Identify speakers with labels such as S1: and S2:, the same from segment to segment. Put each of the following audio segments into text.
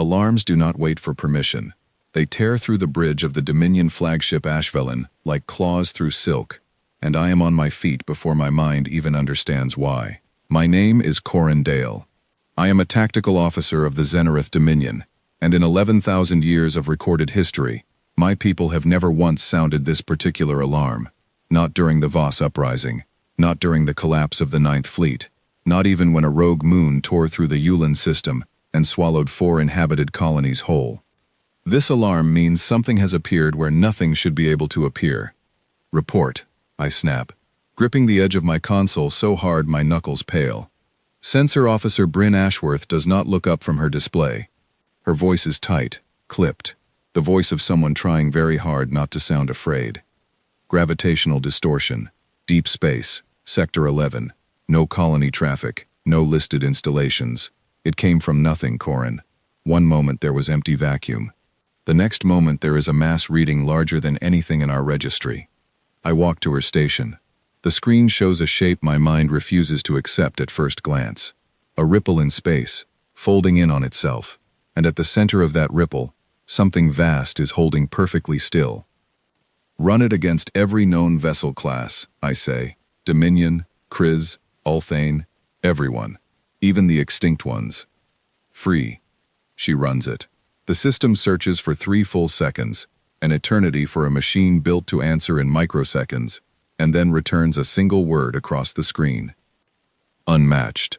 S1: Alarms do not wait for permission. They tear through the bridge of the Dominion flagship Ashvelin like claws through silk, and I am on my feet before my mind even understands why. My name is Corin Dale. I am a tactical officer of the Xenareth Dominion, and in 11,000 years of recorded history, my people have never once sounded this particular alarm. Not during the Voss Uprising, not during the collapse of the Ninth Fleet, not even when a rogue moon tore through the Yulin system and swallowed 4 inhabited colonies whole. This alarm means something has appeared where nothing should be able to appear. Report, I snap, gripping the edge of my console so hard my knuckles pale. Sensor Officer Bryn Ashworth does not look up from her display. Her voice is tight, clipped, the voice of someone trying very hard not to sound afraid. Gravitational distortion, deep space, Sector 11, no colony traffic, no listed installations. It came from nothing, Corin. One moment there was empty vacuum. The next moment there is a mass reading larger than anything in our registry. I walk to her station. The screen shows a shape my mind refuses to accept at first glance. A ripple in space, folding in on itself. And at the center of that ripple, something vast is holding perfectly still. Run it against every known vessel class, I say. Dominion, Kriz, Ulthane, everyone. Even the extinct ones. Free. She runs it. The system searches for 3 full seconds, an eternity for a machine built to answer in microseconds, and then returns a single word across the screen. Unmatched.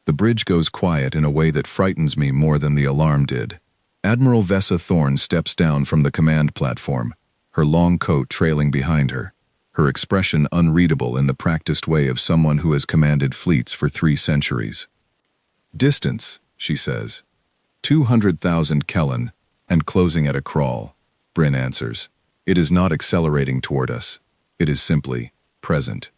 S1: The bridge goes quiet in a way that frightens me more than the alarm did. Admiral Vessa Thorne steps down from the command platform, her long coat trailing behind her, her expression unreadable in the practiced way of someone who has commanded fleets for 3 centuries. Distance, she says. 200,000 Kellen, and closing at a crawl. Bryn answers. It is not accelerating toward us. It is simply present.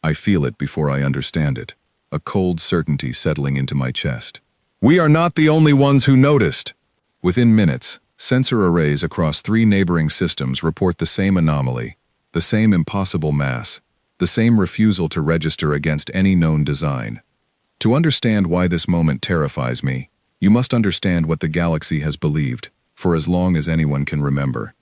S1: I feel it before I understand it, a cold certainty settling into my chest. We are not the only ones who noticed. Within minutes, sensor arrays across 3 neighboring systems report the same anomaly, the same impossible mass, the same refusal to register against any known design. To understand why this moment terrifies me, you must understand what the galaxy has believed, for as long as anyone can remember.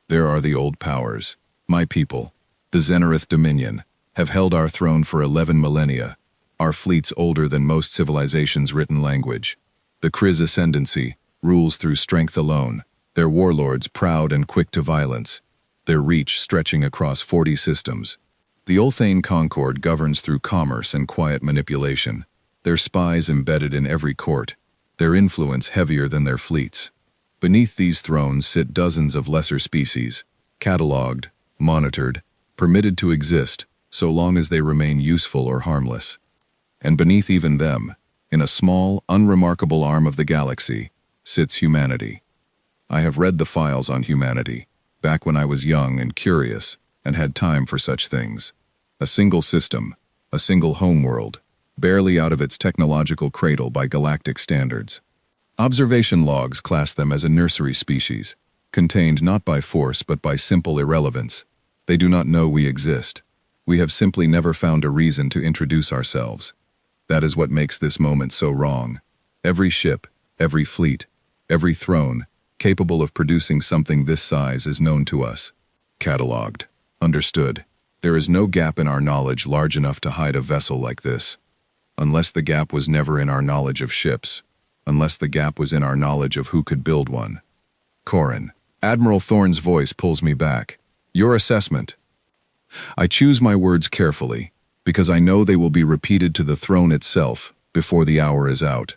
S1: There are the old powers. My people, the Xenareth Dominion, have held our throne for 11 millennia, our fleets older than most civilizations' written language. The Kriz ascendancy rules through strength alone, their warlords proud and quick to violence, their reach stretching across 40 systems. The Ulthane Concord governs through commerce and quiet manipulation, their spies embedded in every court, their influence heavier than their fleets. Beneath these thrones sit dozens of lesser species, catalogued, monitored, permitted to exist so long as they remain useful or harmless. And beneath even them, in a small, unremarkable arm of the galaxy, sits humanity. I have read the files on humanity, back when I was young and curious and had time for such things. A single system, a single homeworld, barely out of its technological cradle by galactic standards. Observation logs class them as a nursery species, contained not by force but by simple irrelevance. They do not know we exist. We have simply never found a reason to introduce ourselves. That is what makes this moment so wrong. Every ship, every fleet, every throne, capable of producing something this size is known to us. Catalogued. Understood. There is no gap in our knowledge large enough to hide a vessel like this. Unless the gap was never in our knowledge of ships. Unless the gap was in our knowledge of who could build one. Corin. Admiral Thorne's voice pulls me back. Your assessment. I choose my words carefully, because I know they will be repeated to the throne itself before the hour is out.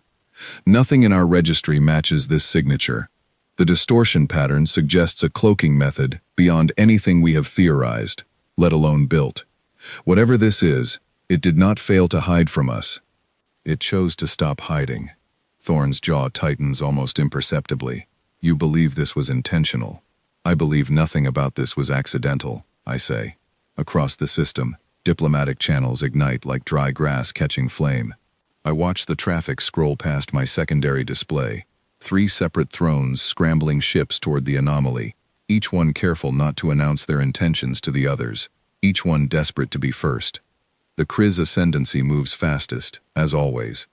S1: Nothing in our registry matches this signature. The distortion pattern suggests a cloaking method beyond anything we have theorized, let alone built. Whatever this is, it did not fail to hide from us. It chose to stop hiding. Thorne's jaw tightens almost imperceptibly. You believe this was intentional. I believe nothing about this was accidental, I say. Across the system, diplomatic channels ignite like dry grass catching flame. I watch the traffic scroll past my secondary display. 3 separate thrones scrambling ships toward the anomaly, each one careful not to announce their intentions to the others, each one desperate to be first. The Kriz ascendancy moves fastest, as always.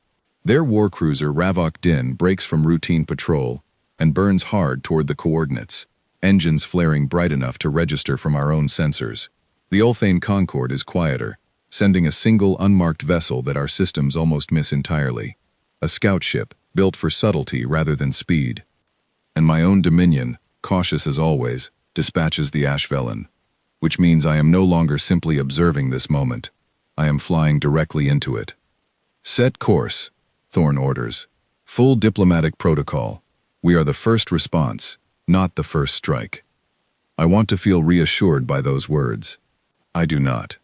S1: Their war cruiser Ravok Din breaks from routine patrol and burns hard toward the coordinates, engines flaring bright enough to register from our own sensors. The Ulthane Concord is quieter, sending a single unmarked vessel that our systems almost miss entirely. A scout ship, built for subtlety rather than speed. And my own Dominion, cautious as always, dispatches the Ashvelin, which means I am no longer simply observing this moment. I am flying directly into it. Set course, Thorn orders. Full diplomatic protocol. We are the first response, not the first strike. I want to feel reassured by those words. I do not.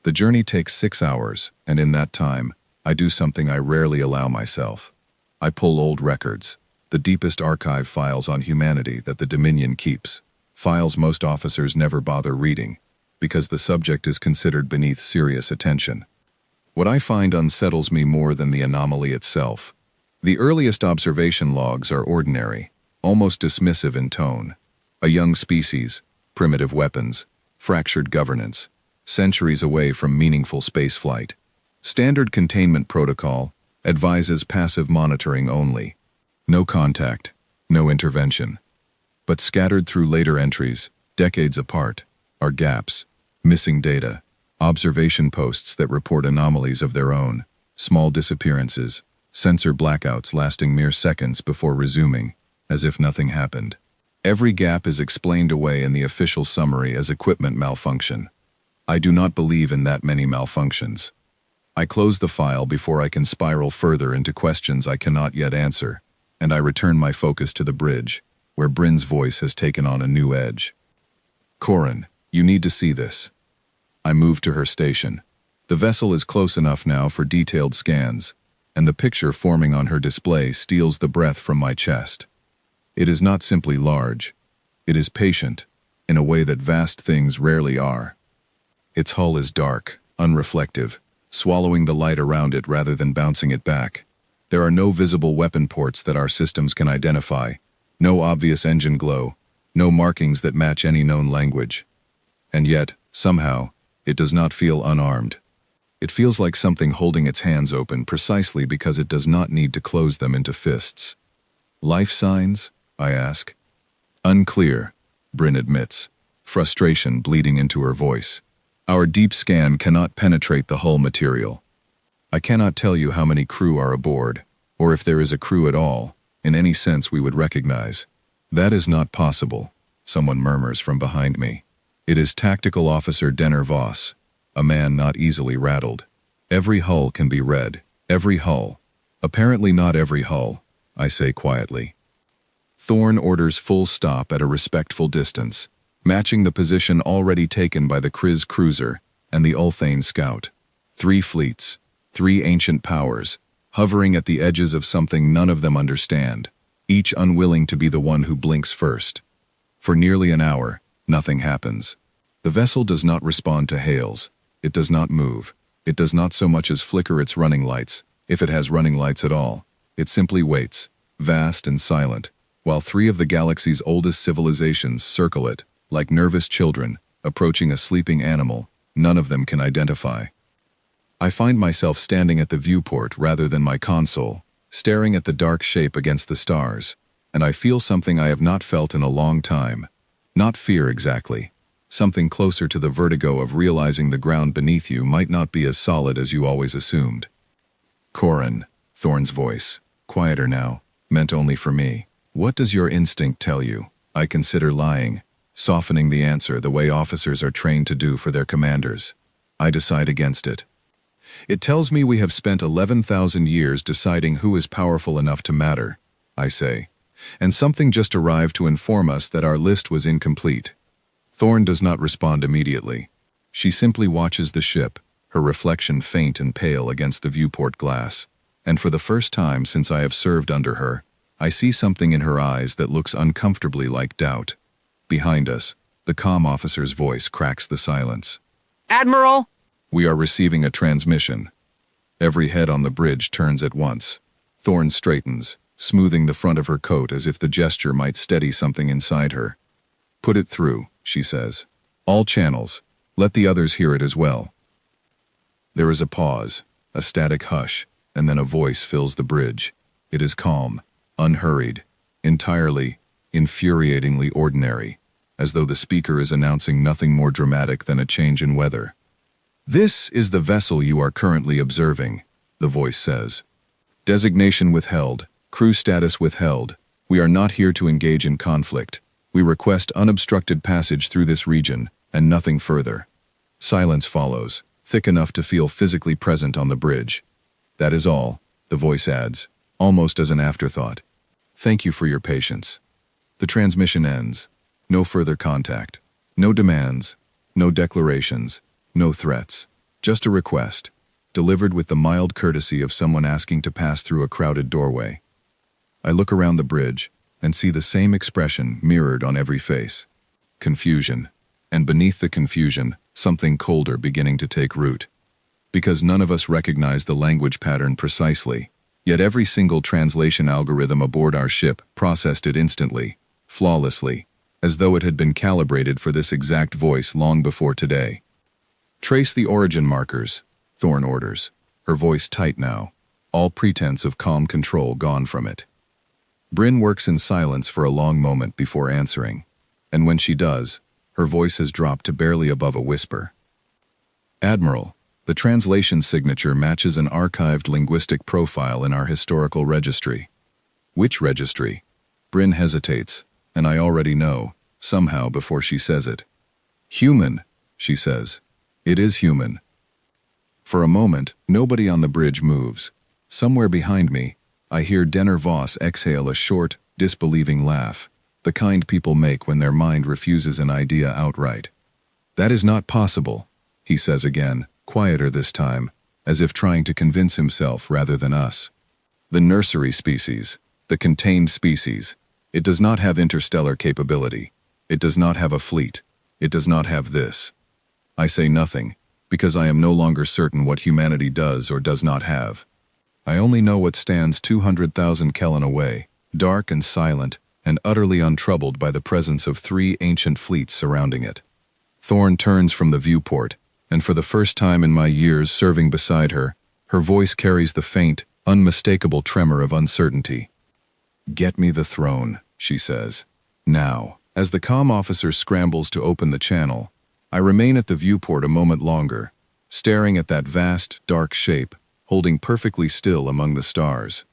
S1: The journey takes 6 hours, and in that time, I do something I rarely allow myself. I pull old records, the deepest archive files on humanity that the Dominion keeps, files most officers never bother reading, because the subject is considered beneath serious attention. What I find unsettles me more than the anomaly itself. The earliest observation logs are ordinary, almost dismissive in tone. A young species, primitive weapons, fractured governance, centuries away from meaningful spaceflight. Standard containment protocol advises passive monitoring only. No contact, no intervention. But scattered through later entries, decades apart, are gaps, missing data, observation posts that report anomalies of their own, small disappearances, sensor blackouts lasting mere seconds before resuming, as if nothing happened. Every gap is explained away in the official summary as equipment malfunction. I do not believe in that many malfunctions. I close the file before I can spiral further into questions I cannot yet answer, and I return my focus to the bridge, where Bryn's voice has taken on a new edge. Corin, you need to see this. I move to her station. The vessel is close enough now for detailed scans, and the picture forming on her display steals the breath from my chest. It is not simply large. It is patient, in a way that vast things rarely are. Its hull is dark, unreflective, swallowing the light around it rather than bouncing it back. There are no visible weapon ports that our systems can identify, no obvious engine glow, no markings that match any known language. And yet, somehow, it does not feel unarmed. It feels like something holding its hands open precisely because it does not need to close them into fists. Life signs? I ask. Unclear, Bryn admits, frustration bleeding into her voice. Our deep scan cannot penetrate the hull material. I cannot tell you how many crew are aboard, or if there is a crew at all, in any sense we would recognize. That is not possible, someone murmurs from behind me. It is Tactical Officer Denner Voss, a man not easily rattled. Every hull can be read, every hull. Apparently not every hull, I say quietly. Thorn orders full stop at a respectful distance, matching the position already taken by the Kriz cruiser and the Ulthane scout. 3 fleets, 3 ancient powers, hovering at the edges of something none of them understand, each unwilling to be the one who blinks first. For nearly an hour, nothing happens. The vessel does not respond to hails. It does not move. It does not so much as flicker its running lights, if it has running lights at all. It simply waits, vast and silent, while 3 of the galaxy's oldest civilizations circle it, like nervous children, approaching a sleeping animal none of them can identify. I find myself standing at the viewport rather than my console, staring at the dark shape against the stars, and I feel something I have not felt in a long time. Not fear exactly. Something closer to the vertigo of realizing the ground beneath you might not be as solid as you always assumed. Corin, Thorn's voice, quieter now, meant only for me. What does your instinct tell you? I consider lying, softening the answer the way officers are trained to do for their commanders. I decide against it. It tells me we have spent 11,000 years deciding who is powerful enough to matter, I say, and something just arrived to inform us that our list was incomplete. Thorn does not respond immediately. She simply watches the ship, her reflection faint and pale against the viewport glass, and for the first time since I have served under her, I see something in her eyes that looks uncomfortably like doubt. Behind us, the comm officer's voice cracks the silence.
S2: Admiral!
S1: We are receiving a transmission. Every head on the bridge turns at once. Thorn straightens, smoothing the front of her coat as if the gesture might steady something inside her. Put it through, she says. All channels. Let the others hear it as well. There is a pause, a static hush, and then a voice fills the bridge. It is calm, unhurried, entirely, infuriatingly ordinary, as though the speaker is announcing nothing more dramatic than a change in weather. "This is the vessel you are currently observing," the voice says. "Designation withheld, crew status withheld. We are not here to engage in conflict. We request unobstructed passage through this region, and nothing further." Silence follows, thick enough to feel physically present on the bridge. "That is all," the voice adds, almost as an afterthought. "Thank you for your patience." The transmission ends. No further contact. No demands. No declarations. No threats. Just a request, delivered with the mild courtesy of someone asking to pass through a crowded doorway. I look around the bridge and see the same expression mirrored on every face. Confusion. And beneath the confusion, something colder beginning to take root. Because none of us recognize the language pattern precisely, yet every single translation algorithm aboard our ship processed it instantly, flawlessly, as though it had been calibrated for this exact voice long before today. "Trace the origin markers," Thorn orders, her voice tight now, all pretense of calm control gone from it. Bryn works in silence for a long moment before answering, and when she does, her voice has dropped to barely above a whisper. "Admiral, the translation signature matches an archived linguistic profile in our historical registry." "Which registry?" Bryn hesitates, and I already know, somehow before she says it. "Human," she says. "It is human." For a moment, nobody on the bridge moves. Somewhere behind me, I hear Denner Voss exhale a short, disbelieving laugh, the kind people make when their mind refuses an idea outright. "That is not possible," he says again, quieter this time, as if trying to convince himself rather than us. "The nursery species, the contained species, it does not have interstellar capability. It does not have a fleet. It does not have this." I say nothing, because I am no longer certain what humanity does or does not have. I only know what stands 200,000 Kellen away, dark and silent, and utterly untroubled by the presence of 3 ancient fleets surrounding it. Thorn turns from the viewport, and for the first time in my years serving beside her, her voice carries the faint, unmistakable tremor of uncertainty. "Get me the throne," she says. Now, as the comm officer scrambles to open the channel, I remain at the viewport a moment longer, staring at that vast, dark shape, holding perfectly still among the stars.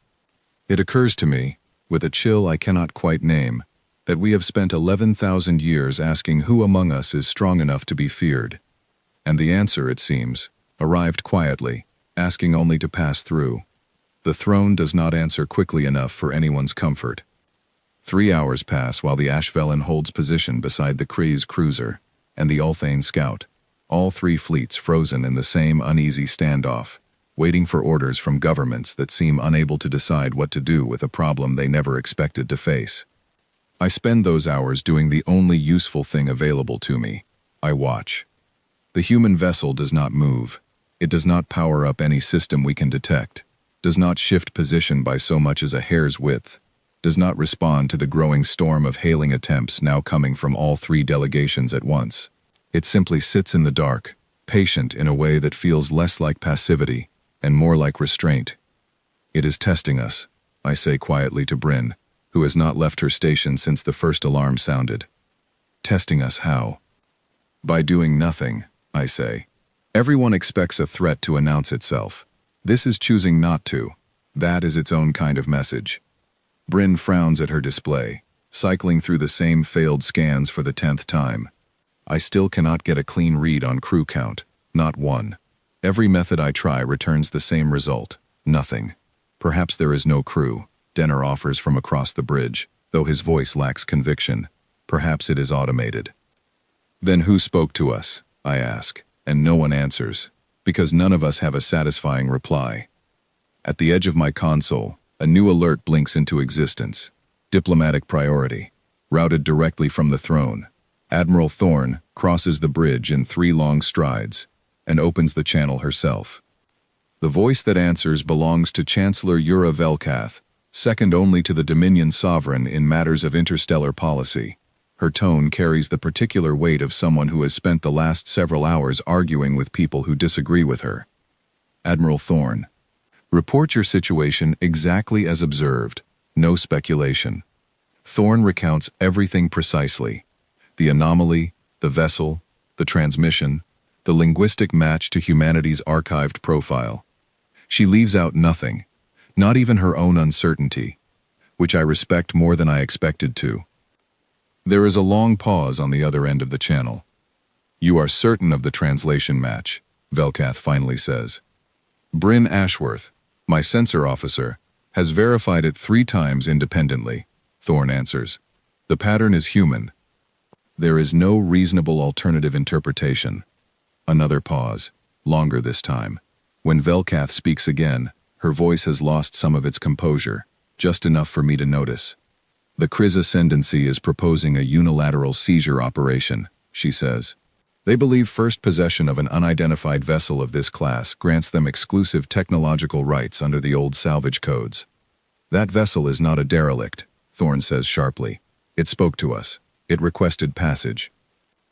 S1: It occurs to me, with a chill I cannot quite name, that we have spent 11,000 years asking who among us is strong enough to be feared. And the answer, it seems, arrived quietly, asking only to pass through. The throne does not answer quickly enough for anyone's comfort. 3 hours pass while the Ashvelin holds position beside the Kryze cruiser and the Ulthane scout, all 3 fleets frozen in the same uneasy standoff, waiting for orders from governments that seem unable to decide what to do with a problem they never expected to face. I spend those hours doing the only useful thing available to me. I watch. The human vessel does not move. It does not power up any system we can detect, does not shift position by so much as a hair's width, does not respond to the growing storm of hailing attempts now coming from all 3 delegations at once. It simply sits in the dark, patient in a way that feels less like passivity and more like restraint. "It is testing us," I say quietly to Bryn, who has not left her station since the first alarm sounded. "Testing us how?" "By doing nothing," I say. "Everyone expects a threat to announce itself. This is choosing not to. That is its own kind of message." Bryn frowns at her display, cycling through the same failed scans for the 10th time. I still cannot get a clean read on crew count, not one. Every method I try returns the same result, nothing. "Perhaps there is no crew," Denner offers from across the bridge, though his voice lacks conviction. "Perhaps it is automated." "Then who spoke to us?" I ask, and no one answers, because none of us have a satisfying reply. At the edge of my console, a new alert blinks into existence. Diplomatic priority. Routed directly from the throne. Admiral Thorn crosses the bridge in 3 long strides and opens the channel herself. The voice that answers belongs to Chancellor Yura Velkath, second only to the Dominion sovereign in matters of interstellar policy. Her tone carries the particular weight of someone who has spent the last several hours arguing with people who disagree with her. "Admiral Thorn." Report your situation exactly as observed. No speculation. Thorn recounts everything precisely. The anomaly, the vessel, the transmission, the linguistic match to humanity's archived profile. She leaves out nothing, not even her own uncertainty, which I respect more than I expected to. There is a long pause on the other end of the channel. You are certain of the translation match, Velkath finally says. Bryn Ashworth, my censor officer, has verified it 3 times independently, Thorn answers. The pattern is human. There is no reasonable alternative interpretation. Another pause, longer this time. When Velkath speaks again, her voice has lost some of its composure, just enough for me to notice. The Kriz Ascendancy is proposing a unilateral seizure operation, she says. They believe first possession of an unidentified vessel of this class grants them exclusive technological rights under the old salvage codes. That vessel is not a derelict, Thorn says sharply. It spoke to us. It requested passage.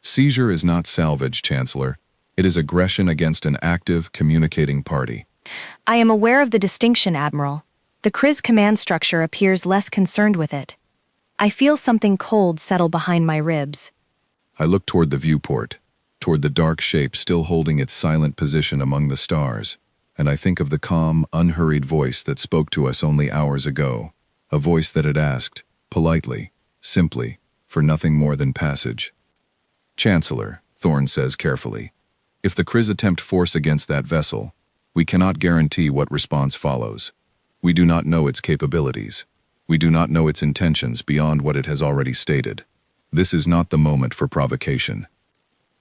S1: Seizure is not salvage, Chancellor. It is aggression against an active, communicating party.
S2: I am aware of the distinction, Admiral. The Kriz command structure appears less concerned with it. I feel something cold settle behind my ribs.
S1: I look toward the viewport, toward the dark shape still holding its silent position among the stars, and I think of the calm, unhurried voice that spoke to us only hours ago, a voice that had asked, politely, simply, for nothing more than passage. Chancellor, Thorn says carefully, if the Kriz attempt force against that vessel, we cannot guarantee what response follows. We do not know its capabilities. We do not know its intentions beyond what it has already stated. This is not the moment for provocation.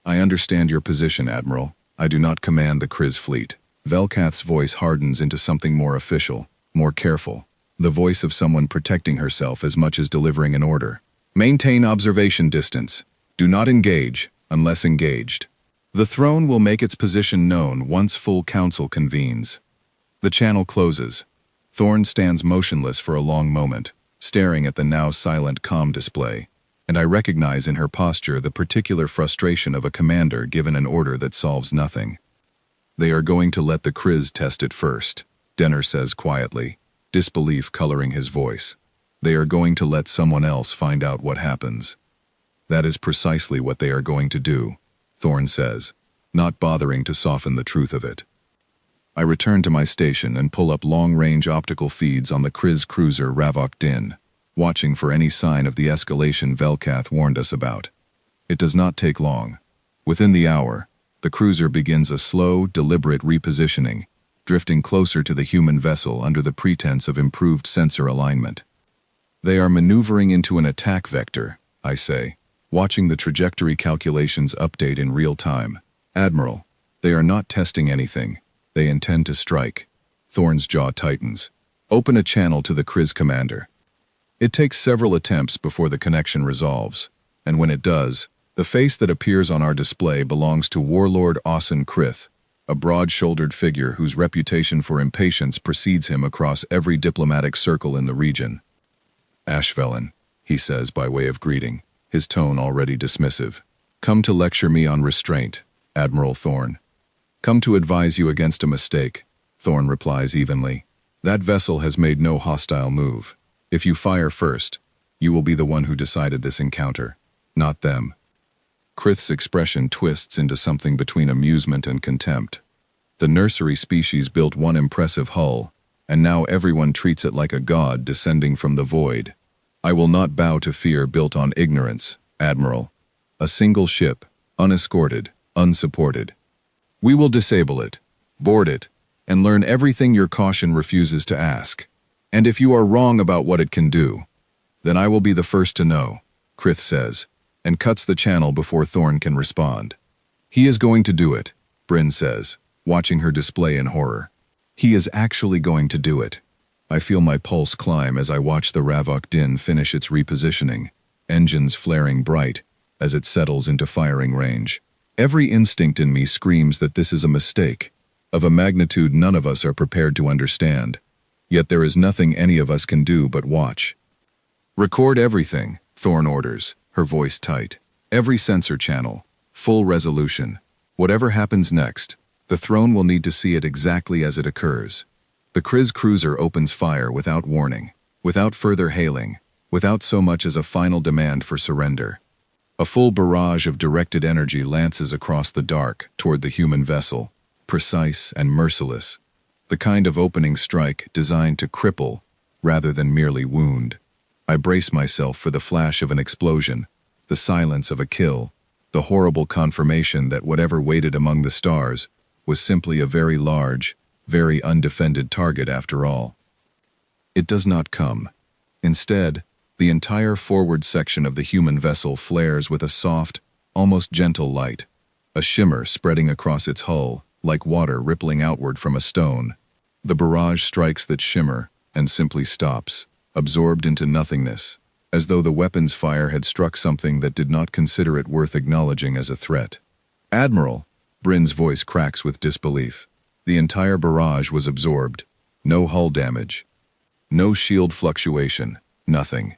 S1: I understand your position, Admiral. I do not command the Kriz fleet. Velkath's voice hardens into something more official, more careful, the voice of someone protecting herself as much as delivering an order. Maintain observation distance. Do not engage, unless engaged. The throne will make its position known once full council convenes. The channel closes. Thorn stands motionless for a long moment, staring at the now silent comm display, and I recognize in her posture the particular frustration of a commander given an order that solves nothing. They are going to let the Kriz test it first, Denner says quietly, disbelief coloring his voice. They are going to let someone else find out what happens. That is precisely what they are going to do, Thorn says, not bothering to soften the truth of it. I return to my station and pull up long-range optical feeds on the Kriz cruiser Ravok Din, watching for any sign of the escalation Velkath warned us about. It does not take long. Within the hour, the cruiser begins a slow, deliberate repositioning, drifting closer to the human vessel under the pretense of improved sensor alignment. They are maneuvering into an attack vector, I say, watching the trajectory calculations update in real time. Admiral, they are not testing anything. They intend to strike. Thorn's jaw tightens. Open a channel to the Kriz commander. It takes several attempts before the connection resolves, and when it does, the face that appears on our display belongs to Warlord Ausen Krith, a broad-shouldered figure whose reputation for impatience precedes him across every diplomatic circle in the region. Ashvelin, he says by way of greeting, his tone already dismissive. Come to lecture me on restraint, Admiral Thorn. Come to advise you against a mistake, Thorn replies evenly. That vessel has made no hostile move. If you fire first, you will be the one who decided this encounter, not them. Krith's expression twists into something between amusement and contempt. The nursery species built one impressive hull, and now everyone treats it like a god descending from the void. I will not bow to fear built on ignorance, Admiral. A single ship, unescorted, unsupported. We will disable it, board it, and learn everything your caution refuses to ask. And if you are wrong about what it can do, then I will be the first to know, Krith says, and cuts the channel before Thorn can respond. He is going to do it, Bryn says, watching her display in horror. He is actually going to do it. I feel my pulse climb as I watch the Ravok Din finish its repositioning, engines flaring bright as it settles into firing range. Every instinct in me screams that this is a mistake, of a magnitude none of us are prepared to understand. Yet there is nothing any of us can do but watch. Record everything, Thorn orders, her voice tight. Every sensor channel, full resolution. Whatever happens next, the throne will need to see it exactly as it occurs. The Kriz cruiser opens fire without warning, without further hailing, without so much as a final demand for surrender. A full barrage of directed energy lances across the dark toward the human vessel, precise and merciless, the kind of opening strike designed to cripple rather than merely wound. I brace myself for the flash of an explosion, the silence of a kill, the horrible confirmation that whatever waited among the stars was simply a very large, very undefended target after all. It does not come. Instead, the entire forward section of the human vessel flares with a soft, almost gentle light, a shimmer spreading across its hull, like water rippling outward from a stone. The barrage strikes that shimmer and simply stops, absorbed into nothingness, as though the weapon's fire had struck something that did not consider it worth acknowledging as a threat. "Admiral," Bryn's voice cracks with disbelief. The entire barrage was absorbed. No hull damage. No shield fluctuation. Nothing.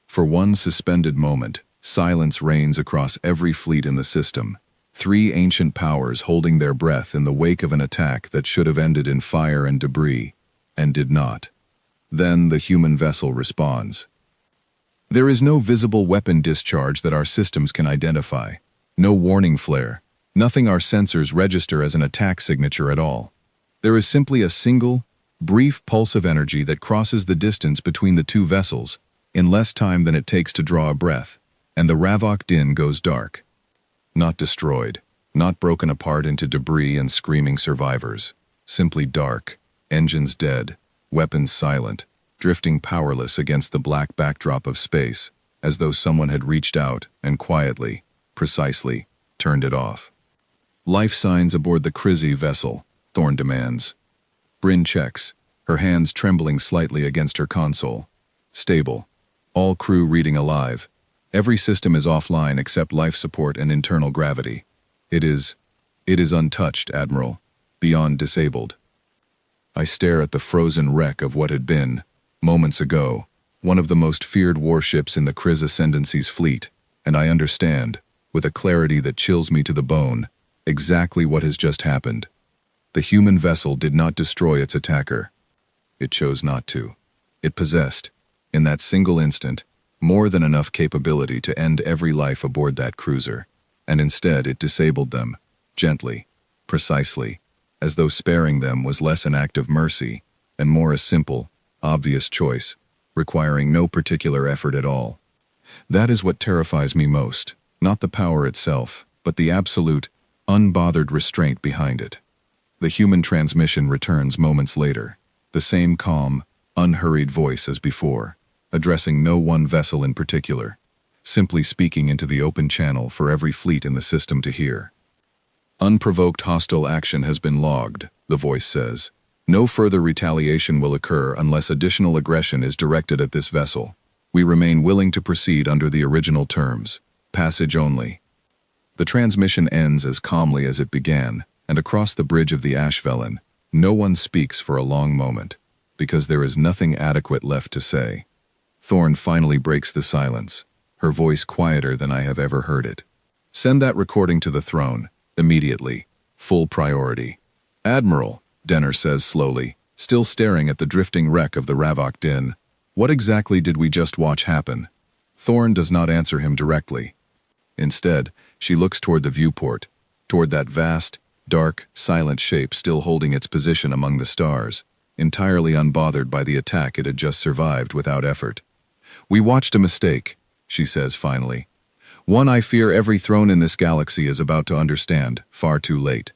S1: For one suspended moment, silence reigns across every fleet in the system. Three ancient powers holding their breath in the wake of an attack that should have ended in fire and debris, and did not. Then the human vessel responds. There is no visible weapon discharge that our systems can identify. No warning flare. Nothing our sensors register as an attack signature at all. There is simply a single, brief pulse of energy that crosses the distance between the two vessels in less time than it takes to draw a breath, and the Ravok Din goes dark. Not destroyed, not broken apart into debris and screaming survivors. Simply dark, engines dead, weapons silent, drifting powerless against the black backdrop of space, as though someone had reached out and quietly, precisely, turned it off. "Life signs aboard the Krizi vessel," Thorn demands. Bryn checks, her hands trembling slightly against her console. Stable. All crew reading alive. Every system is offline except life support and internal gravity. It is untouched, Admiral. Beyond disabled. I stare at the frozen wreck of what had been, moments ago, one of the most feared warships in the Kriz Ascendancy's fleet, and I understand, with a clarity that chills me to the bone, exactly what has just happened. The human vessel did not destroy its attacker. It chose not to. It possessed, in that single instant, more than enough capability to end every life aboard that cruiser, and instead it disabled them, gently, precisely, as though sparing them was less an act of mercy and more a simple, obvious choice, requiring no particular effort at all. That is what terrifies me most, not the power itself, but the absolute, unbothered restraint behind it. The human transmission returns moments later, the same calm, unhurried voice as before, addressing no one vessel in particular, simply speaking into the open channel for every fleet in the system to hear. "Unprovoked hostile action has been logged," the voice says. "No further retaliation will occur unless additional aggression is directed at this vessel. We remain willing to proceed under the original terms. Passage only." The transmission ends as calmly as it began, and across the bridge of the Ashvelin, no one speaks for a long moment, because there is nothing adequate left to say. Thorn finally breaks the silence, her voice quieter than I have ever heard it. "Send that recording to the throne, immediately. Full priority." "Admiral," Denner says slowly, still staring at the drifting wreck of the Ravok Din, "what exactly did we just watch happen?" Thorn does not answer him directly. Instead, she looks toward the viewport, toward that vast, dark, silent shape still holding its position among the stars, entirely unbothered by the attack it had just survived without effort. "We watched a mistake," she says finally. "One I fear every throne in this galaxy is about to understand, far too late."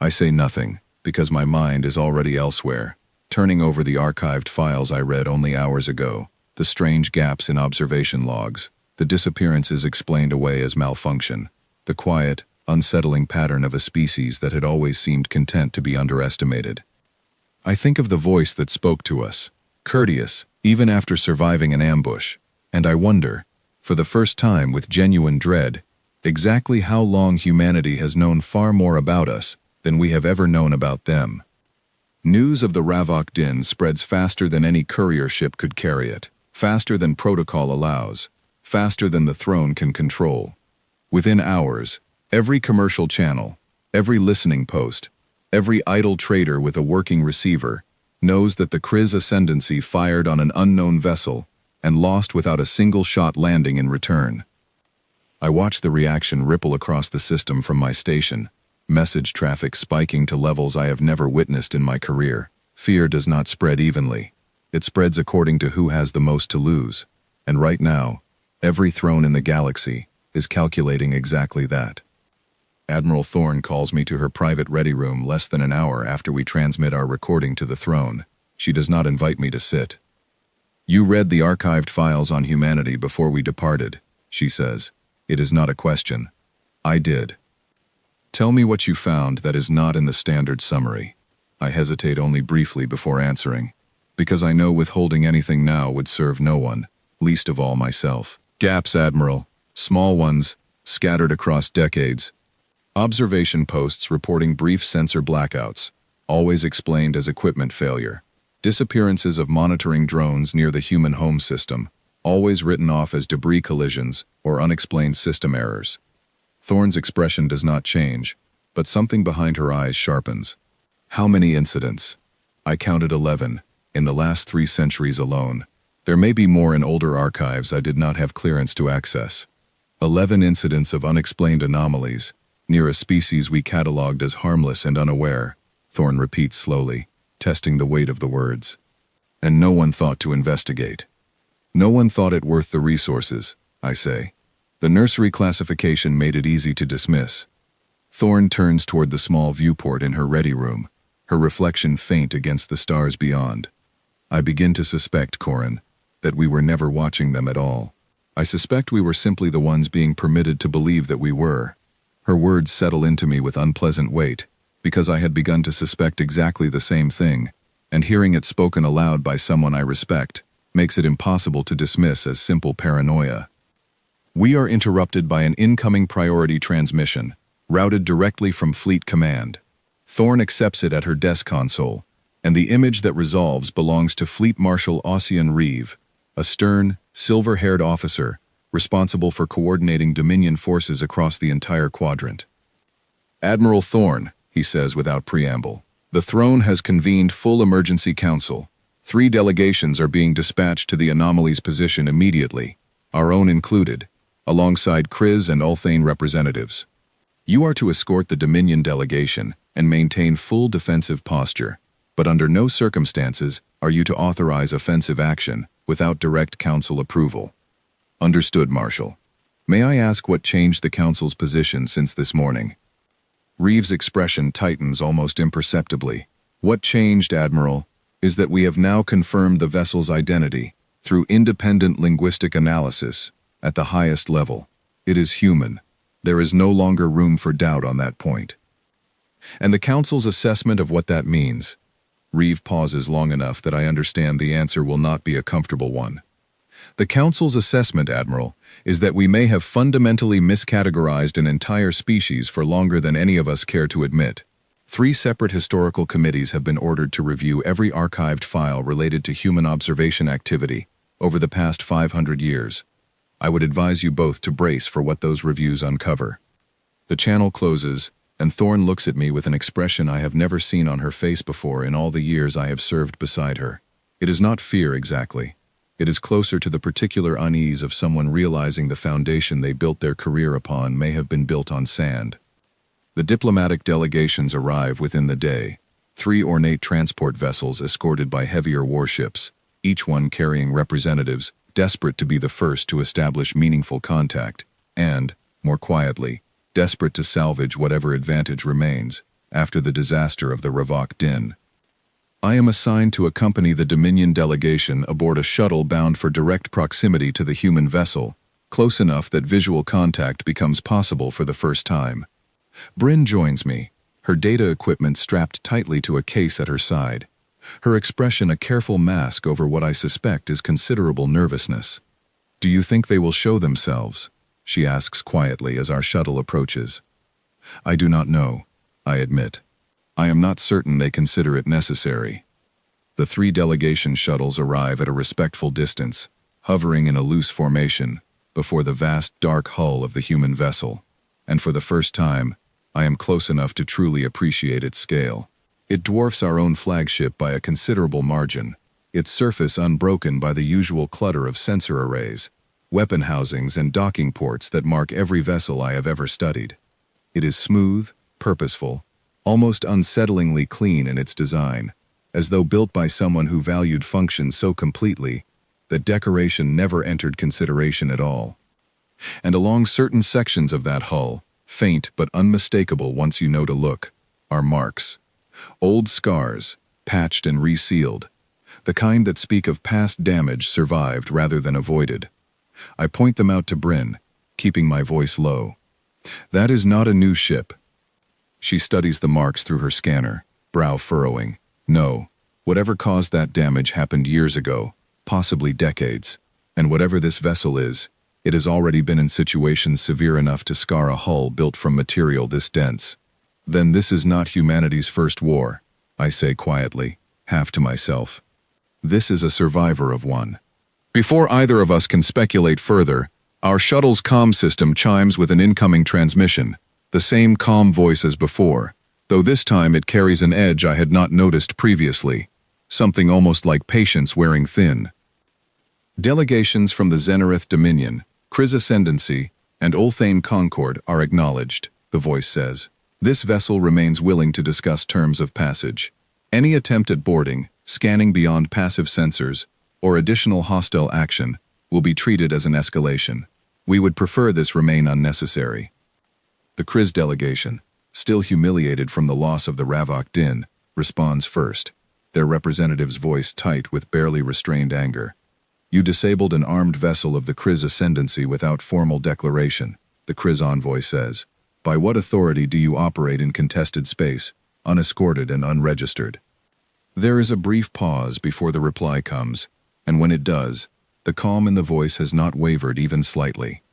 S1: I say nothing, because my mind is already elsewhere, turning over the archived files I read only hours ago, the strange gaps in observation logs, the disappearances explained away as malfunction, the quiet, unsettling pattern of a species that had always seemed content to be underestimated. I think of the voice that spoke to us, courteous, even after surviving an ambush, and I wonder, for the first time with genuine dread, exactly how long humanity has known far more about us than we have ever known about them. News of the Ravok Din spreads faster than any courier ship could carry it, faster than protocol allows, faster than the throne can control. Within hours, every commercial channel, every listening post, every idle trader with a working receiver, knows that the Kriz Ascendancy fired on an unknown vessel and lost without a single shot landing in return. I watch the reaction ripple across the system from my station, message traffic spiking to levels I have never witnessed in my career. Fear does not spread evenly. It spreads according to who has the most to lose. And right now, every throne in the galaxy is calculating exactly that. Admiral Thorne calls me to her private ready room less than an hour after we transmit our recording to the throne. She does not invite me to sit. "You read the archived files on humanity before we departed," she says. "It is not a question." I did. "Tell me what you found that is not in the standard summary." I hesitate only briefly before answering, because I know withholding anything now would serve no one, least of all myself. "Gaps, Admiral. Small ones, scattered across decades. Observation posts reporting brief sensor blackouts, always explained as equipment failure. Disappearances of monitoring drones near the human home system, always written off as debris collisions or unexplained system errors." Thorne's expression does not change, but something behind her eyes sharpens. "How many incidents?" I counted 11, in the last 3 centuries alone. There may be more in older archives I did not have clearance to access. 11 incidents of unexplained anomalies, near a species we catalogued as harmless and unaware, Thorne repeats slowly, testing the weight of the words. "And no one thought to investigate." "No one thought it worth the resources," I say. "The nursery classification made it easy to dismiss." Thorne turns toward the small viewport in her ready room, her reflection faint against the stars beyond. "I begin to suspect, Corin, that we were never watching them at all. I suspect we were simply the ones being permitted to believe that we were." Her words settle into me with unpleasant weight, because I had begun to suspect exactly the same thing, and hearing it spoken aloud by someone I respect makes it impossible to dismiss as simple paranoia. We are interrupted by an incoming priority transmission, routed directly from Fleet Command. Thorne accepts it at her desk console, and the image that resolves belongs to Fleet Marshal Ossian Reeve, a stern, silver-haired officer responsible for coordinating Dominion forces across the entire quadrant. "Admiral Thorne," he says without preamble, "the throne has convened full emergency council. 3 delegations are being dispatched to the anomaly's position immediately, our own included, alongside Kriz and Ulthane representatives. You are to escort the Dominion delegation and maintain full defensive posture, but under no circumstances are you to authorize offensive action without direct council approval." "Understood, Marshal. May I ask what changed the council's position since this morning?" Reeve's expression tightens almost imperceptibly. "What changed, Admiral, is that we have now confirmed the vessel's identity through independent linguistic analysis at the highest level. It is human. There is no longer room for doubt on that point." "And the council's assessment of what that means?" Reeve pauses long enough that I understand the answer will not be a comfortable one. "The Council's assessment, Admiral, is that we may have fundamentally miscategorized an entire species for longer than any of us care to admit. 3 separate historical committees have been ordered to review every archived file related to human observation activity over the past 500 years. I would advise you both to brace for what those reviews uncover." The channel closes, and Thorne looks at me with an expression I have never seen on her face before in all the years I have served beside her. It is not fear exactly. It is closer to the particular unease of someone realizing the foundation they built their career upon may have been built on sand. The diplomatic delegations arrive within the day, 3 ornate transport vessels escorted by heavier warships, each one carrying representatives desperate to be the first to establish meaningful contact, and, more quietly, desperate to salvage whatever advantage remains after the disaster of the Ravok Din. I am assigned to accompany the Dominion delegation aboard a shuttle bound for direct proximity to the human vessel, close enough that visual contact becomes possible for the first time. Bryn joins me, her data equipment strapped tightly to a case at her side, her expression a careful mask over what I suspect is considerable nervousness. "Do you think they will show themselves?" she asks quietly as our shuttle approaches. "I do not know," I admit. "I am not certain they consider it necessary." The 3 delegation shuttles arrive at a respectful distance, hovering in a loose formation, before the vast dark hull of the human vessel, and for the first time, I am close enough to truly appreciate its scale. It dwarfs our own flagship by a considerable margin, its surface unbroken by the usual clutter of sensor arrays, weapon housings and docking ports that mark every vessel I have ever studied. It is smooth, purposeful, almost unsettlingly clean in its design, as though built by someone who valued function so completely that decoration never entered consideration at all. And along certain sections of that hull, faint but unmistakable once you know to look, are marks. Old scars, patched and resealed, the kind that speak of past damage survived rather than avoided. I point them out to Bryn, keeping my voice low. That is not a new ship. She studies the marks through her scanner, brow furrowing. No, whatever caused that damage happened years ago, possibly decades. And whatever this vessel is, it has already been in situations severe enough to scar a hull built from material this dense. Then this is not humanity's first war, I say quietly, half to myself. This is a survivor of one. Before either of us can speculate further, our shuttle's comm system chimes with an incoming transmission, the same calm voice as before, though this time it carries an edge I had not noticed previously, something almost like patience wearing thin. Delegations from the Xenarith Dominion, Kriz Ascendancy, and Ulthane Concord are acknowledged, the voice says. This vessel remains willing to discuss terms of passage. Any attempt at boarding, scanning beyond passive sensors, or additional hostile action will be treated as an escalation. We would prefer this remain unnecessary. The Kriz delegation, still humiliated from the loss of the Ravok Din, responds first, their representative's voice tight with barely restrained anger. You disabled an armed vessel of the Kriz Ascendancy without formal declaration, the Kriz envoy says. By what authority do you operate in contested space, unescorted and unregistered? There is a brief pause before the reply comes, and when it does, the calm in the voice has not wavered even slightly.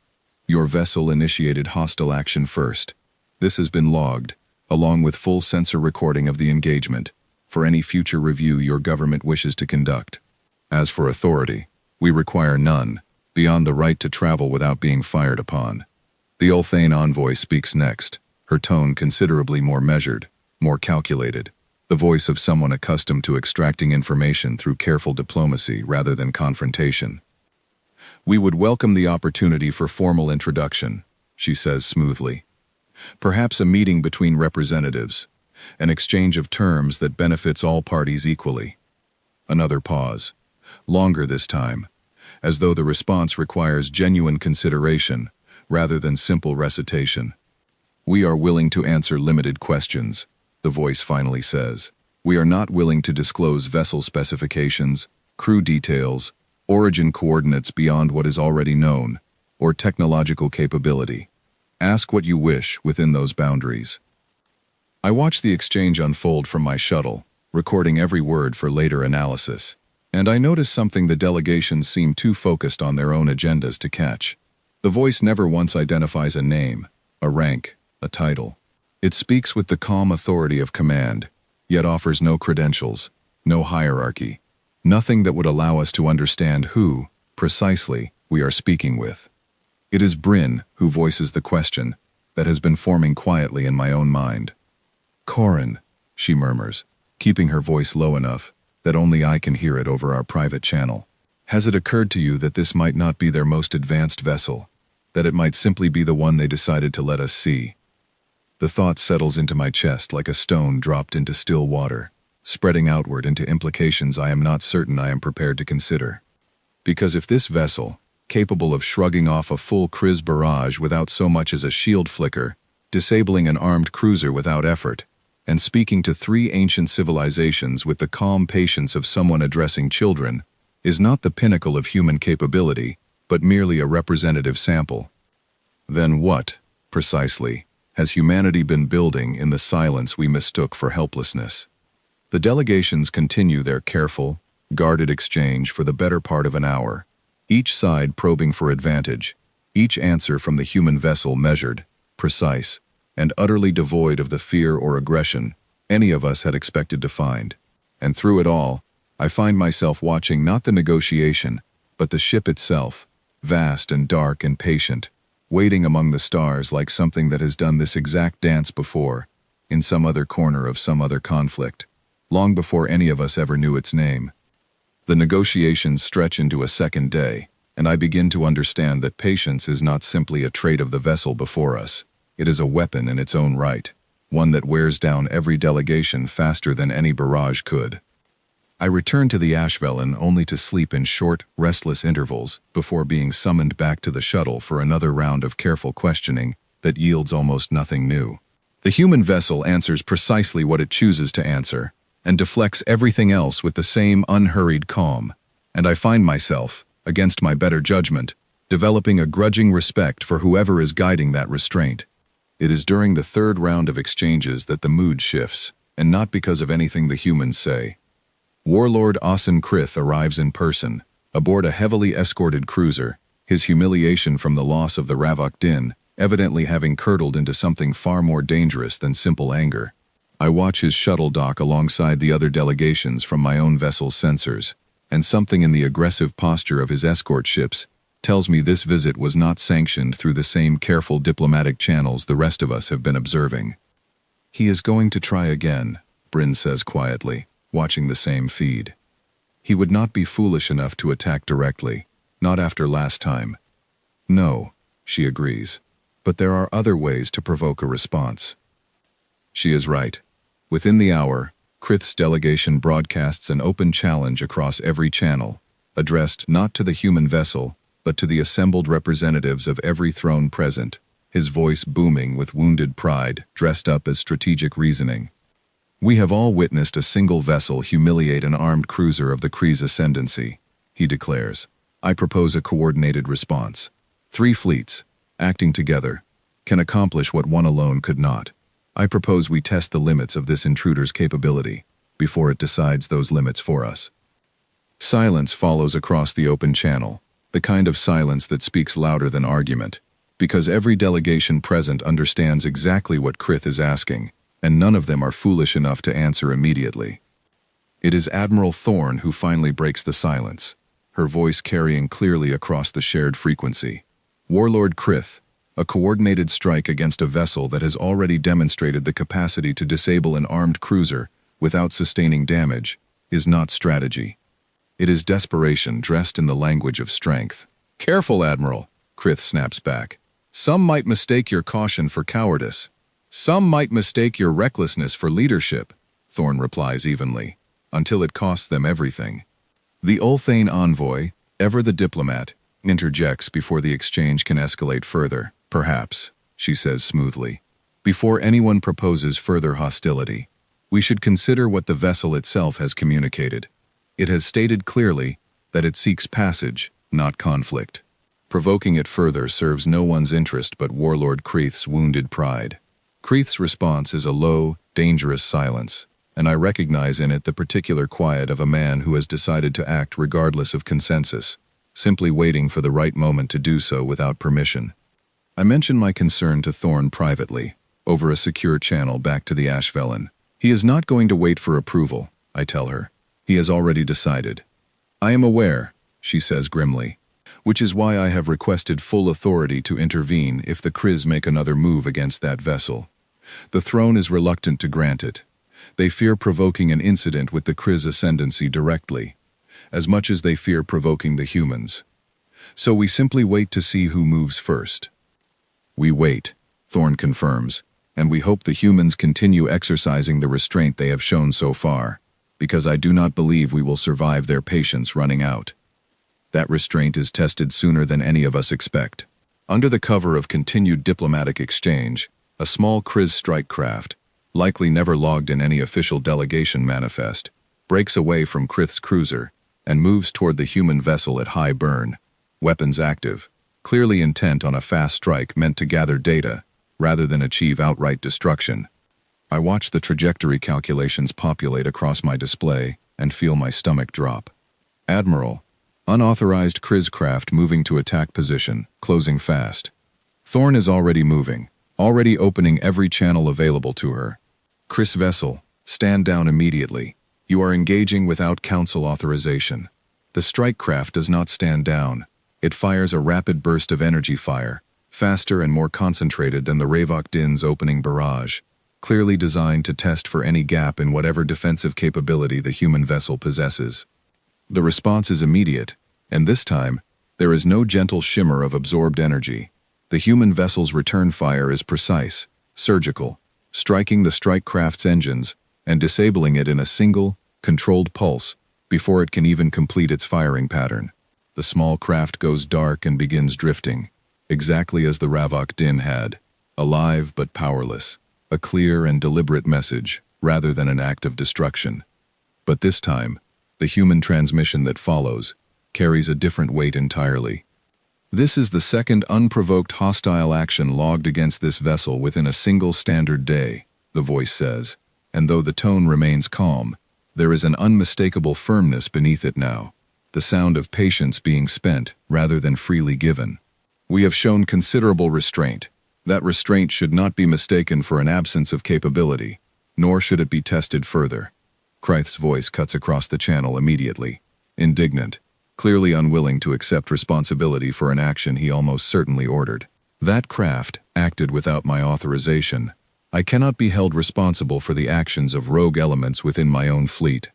S1: Your vessel initiated hostile action first. This has been logged, along with full sensor recording of the engagement, for any future review your government wishes to conduct. As for authority, we require none, beyond the right to travel without being fired upon. The Ulthane envoy speaks next, her tone considerably more measured, more calculated, the voice of someone accustomed to extracting information through careful diplomacy rather than confrontation. We would welcome the opportunity for formal introduction, she says smoothly. Perhaps a meeting between representatives, an exchange of terms that benefits all parties equally. Another pause, longer this time, as though the response requires genuine consideration rather than simple recitation. We are willing to answer limited questions, the voice finally says. We are not willing to disclose vessel specifications, crew details, origin coordinates beyond what is already known, or technological capability. Ask what you wish within those boundaries. I watch the exchange unfold from my shuttle, recording every word for later analysis, and I notice something the delegations seem too focused on their own agendas to catch. The voice never once identifies a name, a rank, a title. It speaks with the calm authority of command, yet offers no credentials, no hierarchy, nothing that would allow us to understand who, precisely, we are speaking with. It is Bryn who voices the question that has been forming quietly in my own mind. Corin, she murmurs, keeping her voice low enough that only I can hear it over our private channel. Has it occurred to you that this might not be their most advanced vessel, that it might simply be the one they decided to let us see? The thought settles into my chest like a stone dropped into still water, spreading outward into implications I am not certain I am prepared to consider. Because if this vessel, capable of shrugging off a full Kriz barrage without so much as a shield flicker, disabling an armed cruiser without effort, and speaking to 3 ancient civilizations with the calm patience of someone addressing children, is not the pinnacle of human capability, but merely a representative sample, then what, precisely, has humanity been building in the silence we mistook for helplessness? The delegations continue their careful, guarded exchange for the better part of an hour, each side probing for advantage, each answer from the human vessel measured, precise, and utterly devoid of the fear or aggression any of us had expected to find. And through it all, I find myself watching not the negotiation, but the ship itself, vast and dark and patient, waiting among the stars like something that has done this exact dance before, in some other corner of some other conflict, long before any of us ever knew its name. The negotiations stretch into a second day, and I begin to understand that patience is not simply a trait of the vessel before us. It is a weapon in its own right, one that wears down every delegation faster than any barrage could. I return to the Ashvelin only to sleep in short, restless intervals before being summoned back to the shuttle for another round of careful questioning that yields almost nothing new. The human vessel answers precisely what it chooses to answer, and deflects everything else with the same unhurried calm, and I find myself, against my better judgment, developing a grudging respect for whoever is guiding that restraint. It is during the third round of exchanges that the mood shifts, and not because of anything the humans say. Warlord Asen Krith arrives in person, aboard a heavily escorted cruiser, his humiliation from the loss of the Ravok Din evidently having curdled into something far more dangerous than simple anger. I watch his shuttle dock alongside the other delegations from my own vessel's sensors, and something in the aggressive posture of his escort ships tells me this visit was not sanctioned through the same careful diplomatic channels the rest of us have been observing. He is going to try again, Bryn says quietly, watching the same feed. He would not be foolish enough to attack directly, not after last time. No, she agrees, but there are other ways to provoke a response. She is right. Within the hour, Krith's delegation broadcasts an open challenge across every channel, addressed not to the human vessel, but to the assembled representatives of every throne present, his voice booming with wounded pride dressed up as strategic reasoning. We have all witnessed a single vessel humiliate an armed cruiser of the Kree's ascendancy, he declares. I propose a coordinated response. 3 fleets, acting together, can accomplish what one alone could not. I propose we test the limits of this intruder's capability before it decides those limits for us. Silence follows across the open channel, the kind of silence that speaks louder than argument, because every delegation present understands exactly what Krith is asking, and none of them are foolish enough to answer immediately. It is Admiral Thorn who finally breaks the silence, her voice carrying clearly across the shared frequency. Warlord Krith, a coordinated strike against a vessel that has already demonstrated the capacity to disable an armed cruiser without sustaining damage, is not strategy. It is desperation dressed in the language of strength. Careful, Admiral, Krith snaps back. Some might mistake your caution for cowardice. Some might mistake your recklessness for leadership, Thorn replies evenly, until it costs them everything. The Ulthane envoy, ever the diplomat, interjects before the exchange can escalate further. Perhaps, she says smoothly, before anyone proposes further hostility, we should consider what the vessel itself has communicated. It has stated clearly that it seeks passage, not conflict. Provoking it further serves no one's interest but Warlord Kreith's wounded pride. Kreith's response is a low, dangerous silence, and I recognize in it the particular quiet of a man who has decided to act regardless of consensus, simply waiting for the right moment to do so without permission. I mention my concern to Thorn privately, over a secure channel back to the Ashvelin. He is not going to wait for approval, I tell her. He has already decided. I am aware, she says grimly, which is why I have requested full authority to intervene if the Kriz make another move against that vessel. The throne is reluctant to grant it. They fear provoking an incident with the Kriz ascendancy directly, as much as they fear provoking the humans. So we simply wait to see who moves first. We wait, Thorn confirms, and we hope the humans continue exercising the restraint they have shown so far, because I do not believe we will survive their patience running out. That restraint is tested sooner than any of us expect. Under the cover of continued diplomatic exchange, a small Kriz strike craft, likely never logged in any official delegation manifest, breaks away from Krith's cruiser and moves toward the human vessel at high burn, weapons active, clearly intent on a fast strike meant to gather data rather than achieve outright destruction. I watch the trajectory calculations populate across my display and feel my stomach drop. Admiral, unauthorized Kriz craft moving to attack position, closing fast. Thorn is already moving, already opening every channel available to her. Kriz vessel, stand down immediately. You are engaging without council authorization. The strike craft does not stand down. It fires a rapid burst of energy fire, faster and more concentrated than the Ravok Din's opening barrage. clearly designed to test for any gap in whatever defensive capability the human vessel possesses. The response is immediate, and this time, there is no gentle shimmer of absorbed energy. The human vessel's return fire is precise, surgical, striking the strike craft's engines and disabling it in a single, controlled pulse before it can even complete its firing pattern. The small craft goes dark and begins drifting, exactly as the Ravok Din had, alive but powerless, a clear and deliberate message rather than an act of destruction. But this time, the human transmission that follows carries a different weight entirely. This is the second unprovoked hostile action logged against this vessel within a single standard day, the voice says, and though the tone remains calm, there is an unmistakable firmness beneath it now, the sound of patience being spent rather than freely given. We have shown considerable restraint. That restraint should not be mistaken for an absence of capability, nor should it be tested further. Kryth's voice cuts across the channel immediately, indignant, clearly unwilling to accept responsibility for an action he almost certainly ordered. That craft acted without my authorization. I cannot be held responsible for the actions of rogue elements within my own fleet.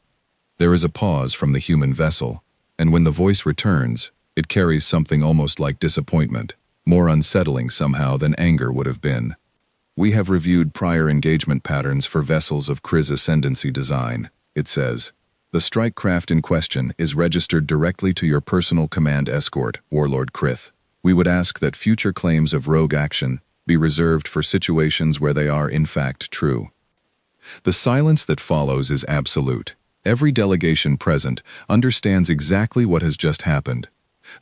S1: There is a pause from the human vessel, and when the voice returns, it carries something almost like disappointment, more unsettling somehow than anger would have been. We have reviewed prior engagement patterns for vessels of Kriz Ascendancy design, it says. The strike craft in question is registered directly to your personal command escort, Warlord Kryth. We would ask that future claims of rogue action be reserved for situations where they are in fact true. The silence that follows is absolute. Every delegation present understands exactly what has just happened.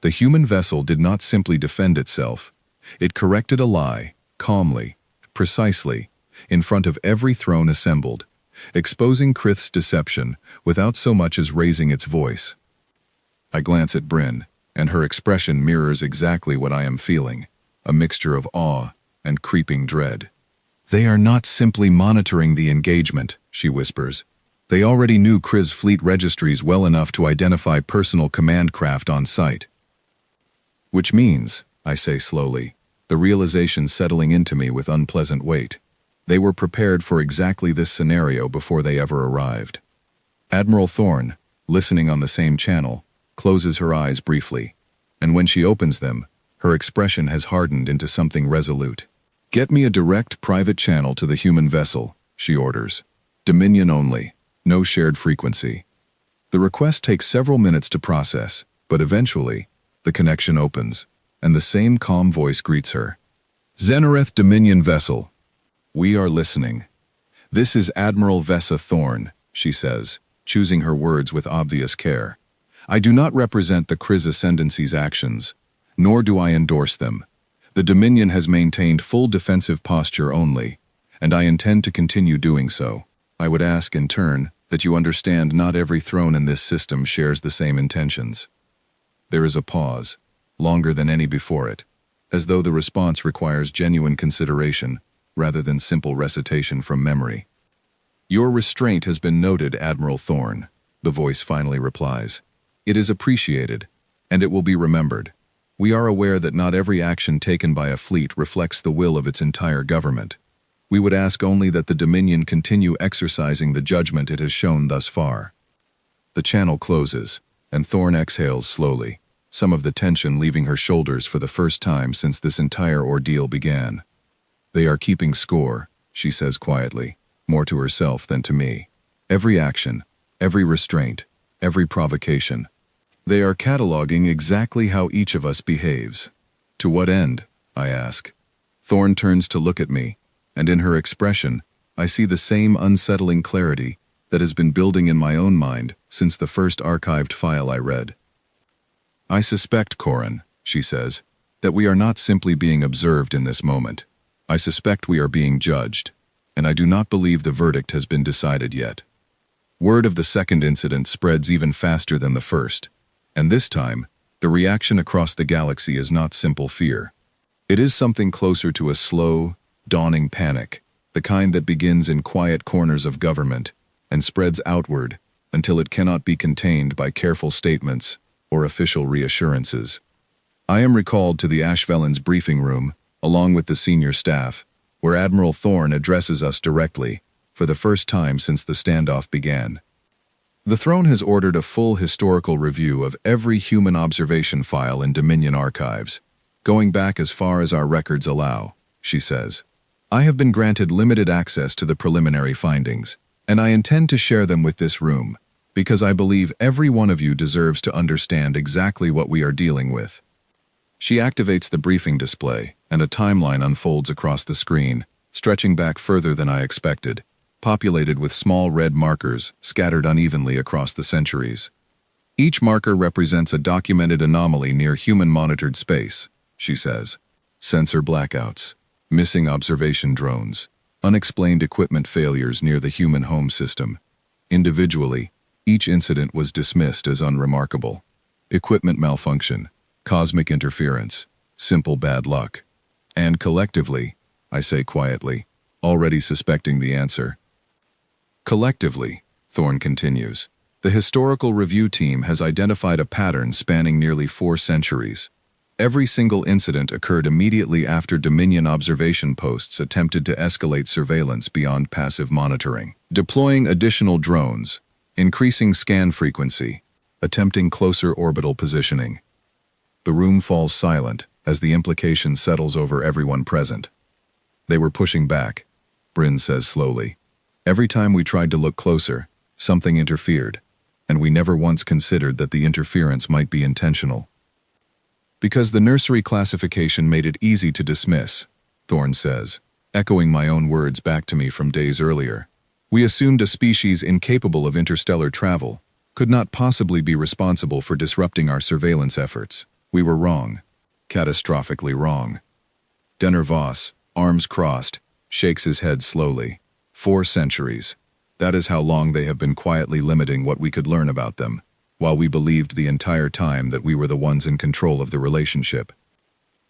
S1: The human vessel did not simply defend itself. It corrected a lie, calmly, precisely, in front of every throne assembled, exposing Kryth's deception without so much as raising its voice. I glance at Bryn, and her expression mirrors exactly what I am feeling, a mixture of awe and creeping dread. They are not simply monitoring the engagement, she whispers. They already knew Kriz fleet registries well enough to identify personal command craft on site. Which means, I say slowly, the realization settling into me with unpleasant weight. They were prepared for exactly this scenario before they ever arrived. Admiral Thorne, listening on the same channel, closes her eyes briefly, and when she opens them, her expression has hardened into something resolute. Get me a direct private channel to the human vessel, she orders. Dominion only, no shared frequency. The request takes several minutes to process, but eventually, the connection opens, and the same calm voice greets her. Xenareth Dominion vessel. We are listening. This is Admiral Vessa Thorne, she says, choosing her words with obvious care. I do not represent the Kriz Ascendancy's actions, nor do I endorse them. The Dominion has maintained full defensive posture only, and I intend to continue doing so. I would ask, in turn, that you understand not every throne in this system shares the same intentions. There is a pause, longer than any before it, as though the response requires genuine consideration, rather than simple recitation from memory. Your restraint has been noted, Admiral Thorne, the voice finally replies. It is appreciated, and it will be remembered. We are aware that not every action taken by a fleet reflects the will of its entire government. We would ask only that the Dominion continue exercising the judgment it has shown thus far. The channel closes, and Thorne exhales slowly, some of the tension leaving her shoulders for the first time since this entire ordeal began. They are keeping score, she says quietly, more to herself than to me. Every action, every restraint, every provocation. They are cataloging exactly how each of us behaves. To what end? I ask. Thorne turns to look at me, and in her expression, I see the same unsettling clarity that has been building in my own mind since the first archived file I read. I suspect, Corin, she says, that we are not simply being observed in this moment. I suspect we are being judged, and I do not believe the verdict has been decided yet. Word of the second incident spreads even faster than the first, and this time, the reaction across the galaxy is not simple fear. It is something closer to a slow, dawning panic, the kind that begins in quiet corners of government and spreads outward until it cannot be contained by careful statements or official reassurances. I am recalled to the Ashvelin's briefing room, along with the senior staff, where Admiral Thorne addresses us directly, for the first time since the standoff began. The throne has ordered a full historical review of every human observation file in Dominion archives, going back as far as our records allow, she says. I have been granted limited access to the preliminary findings, and I intend to share them with this room, because I believe every one of you deserves to understand exactly what we are dealing with. She activates the briefing display, and a timeline unfolds across the screen, stretching back further than I expected, populated with small red markers scattered unevenly across the centuries. Each marker represents a documented anomaly near human-monitored space, she says. Sensor blackouts, missing observation drones, unexplained equipment failures near the human home system. Individually, each incident was dismissed as unremarkable. Equipment malfunction, cosmic interference, simple bad luck. And collectively, I say quietly, already suspecting the answer. Collectively, Thorne continues, the historical review team has identified a pattern spanning nearly 4 centuries. Every single incident occurred immediately after Dominion observation posts attempted to escalate surveillance beyond passive monitoring, deploying additional drones, increasing scan frequency, attempting closer orbital positioning. The room falls silent as the implication settles over everyone present. They were pushing back, Bryn says slowly. Every time we tried to look closer, something interfered, and we never once considered that the interference might be intentional. Because the nursery classification made it easy to dismiss, Thorne says, echoing my own words back to me from days earlier. We assumed a species incapable of interstellar travel could not possibly be responsible for disrupting our surveillance efforts. We were wrong. Catastrophically wrong. Denner Voss, arms crossed, shakes his head slowly. 4 centuries. That is how long they have been quietly limiting what we could learn about them, while we believed the entire time that we were the ones in control of the relationship.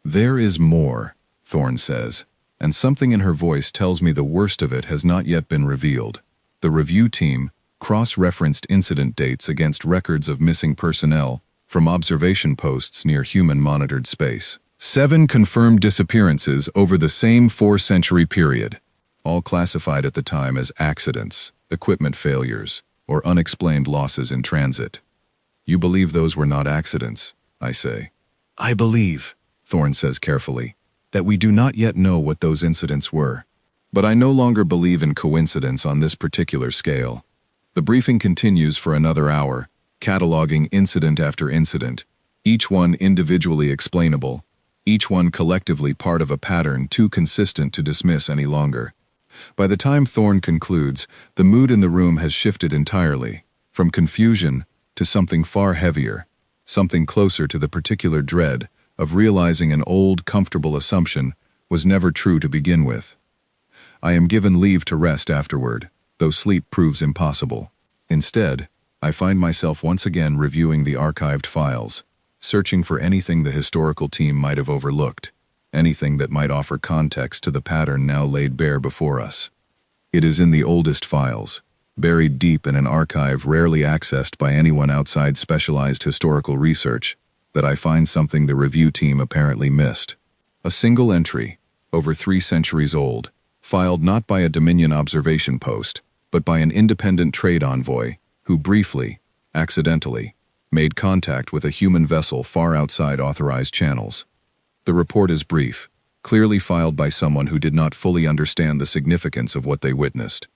S1: There is more, Thorne says, and something in her voice tells me the worst of it has not yet been revealed. The review team cross-referenced incident dates against records of missing personnel from observation posts near human-monitored space. 7 confirmed disappearances over the same 4-century period, all classified at the time as accidents, equipment failures, or unexplained losses in transit. You believe those were not accidents, I say. I believe, Thorne says carefully, that we do not yet know what those incidents were. But I no longer believe in coincidence on this particular scale. The briefing continues for another hour, cataloging incident after incident, each one individually explainable, each one collectively part of a pattern too consistent to dismiss any longer. By the time Thorne concludes, the mood in the room has shifted entirely, from confusion to something far heavier, something closer to the particular dread of realizing an old, comfortable assumption was never true to begin with. I am given leave to rest afterward, though sleep proves impossible. Instead, I find myself once again reviewing the archived files, searching for anything the historical team might have overlooked, anything that might offer context to the pattern now laid bare before us. It is in the oldest files, buried deep in an archive rarely accessed by anyone outside specialized historical research, that I find something the review team apparently missed. A single entry, over 3 centuries old, filed not by a Dominion observation post, but by an independent trade envoy who briefly, accidentally, made contact with a human vessel far outside authorized channels. The report is brief, clearly filed by someone who did not fully understand the significance of what they witnessed.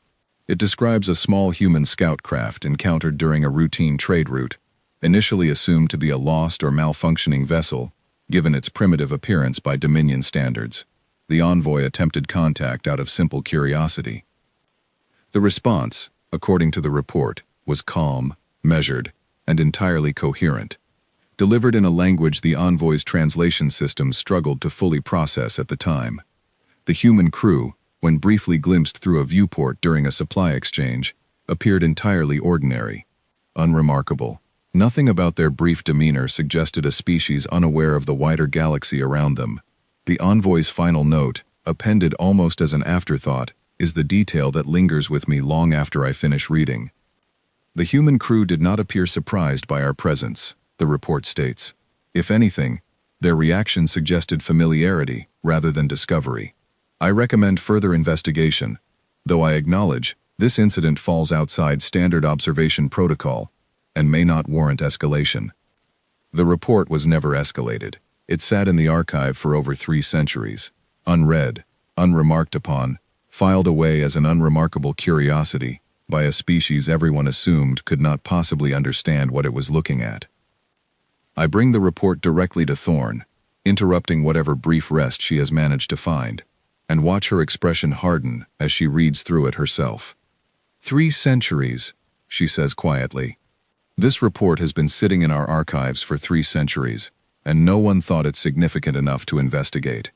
S1: It describes a small human scout craft encountered during a routine trade route, initially assumed to be a lost or malfunctioning vessel, given its primitive appearance by Dominion standards. The envoy attempted contact out of simple curiosity. The response, according to the report, was calm, measured, and entirely coherent, delivered in a language the envoy's translation system struggled to fully process at the time. The human crew, when briefly glimpsed through a viewport during a supply exchange, appeared entirely ordinary, unremarkable. Nothing about their brief demeanor suggested a species unaware of the wider galaxy around them. The envoy's final note, appended almost as an afterthought, is the detail that lingers with me long after I finish reading. The human crew did not appear surprised by our presence, the report states. If anything, their reaction suggested familiarity rather than discovery. I recommend further investigation, though I acknowledge this incident falls outside standard observation protocol and may not warrant escalation. The report was never escalated. It sat in the archive for over 3 centuries, unread, unremarked upon, filed away as an unremarkable curiosity by a species everyone assumed could not possibly understand what it was looking at. I bring the report directly to Thorn, interrupting whatever brief rest she has managed to find, and watch her expression harden as she reads through it herself. 3 centuries, she says quietly. This report has been sitting in our archives for 3 centuries, and no one thought it significant enough to investigate.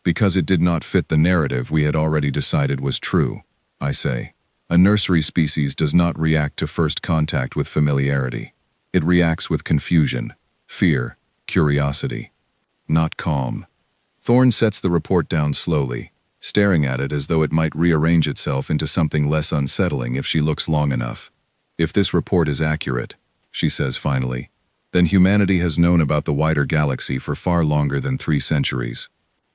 S1: Because it did not fit the narrative we had already decided was true, I say. A nursery species does not react to first contact with familiarity. It reacts with confusion, fear, curiosity. Not calm. Thorn sets the report down slowly, staring at it as though it might rearrange itself into something less unsettling if she looks long enough. If this report is accurate, she says finally, then humanity has known about the wider galaxy for far longer than 3 centuries.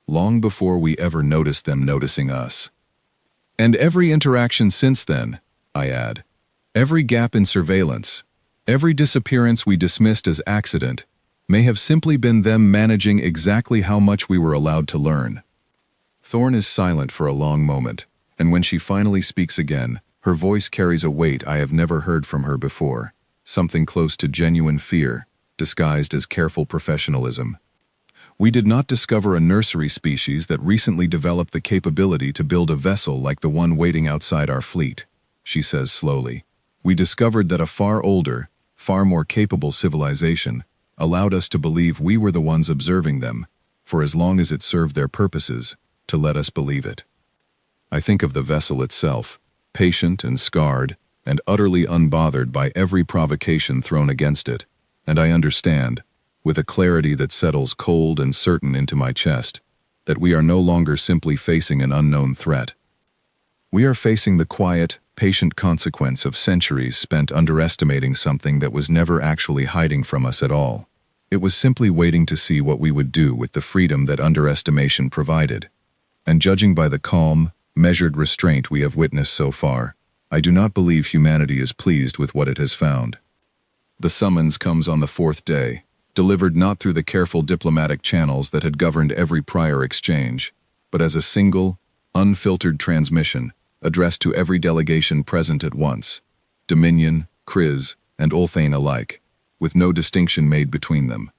S1: Long before we ever noticed them noticing us. And every interaction since then, I add. Every gap in surveillance, every disappearance we dismissed as accident, may have simply been them managing exactly how much we were allowed to learn. Thorn is silent for a long moment, and when she finally speaks again, her voice carries a weight I have never heard from her before, something close to genuine fear, disguised as careful professionalism. We did not discover a nursery species that recently developed the capability to build a vessel like the one waiting outside our fleet, she says slowly. We discovered that a far older, far more capable civilization allowed us to believe we were the ones observing them, for as long as it served their purposes, to let us believe it. I think of the vessel itself, patient and scarred, and utterly unbothered by every provocation thrown against it, and I understand, with a clarity that settles cold and certain into my chest, that we are no longer simply facing an unknown threat. We are facing the quiet, patient consequence of centuries spent underestimating something that was never actually hiding from us at all. It was simply waiting to see what we would do with the freedom that underestimation provided. And judging by the calm, measured restraint we have witnessed so far, I do not believe humanity is pleased with what it has found. The summons comes on the 4th day, delivered not through the careful diplomatic channels that had governed every prior exchange, but as a single, unfiltered transmission addressed to every delegation present at once, Dominion, Kriz, and Ulthane alike, with no distinction made between them.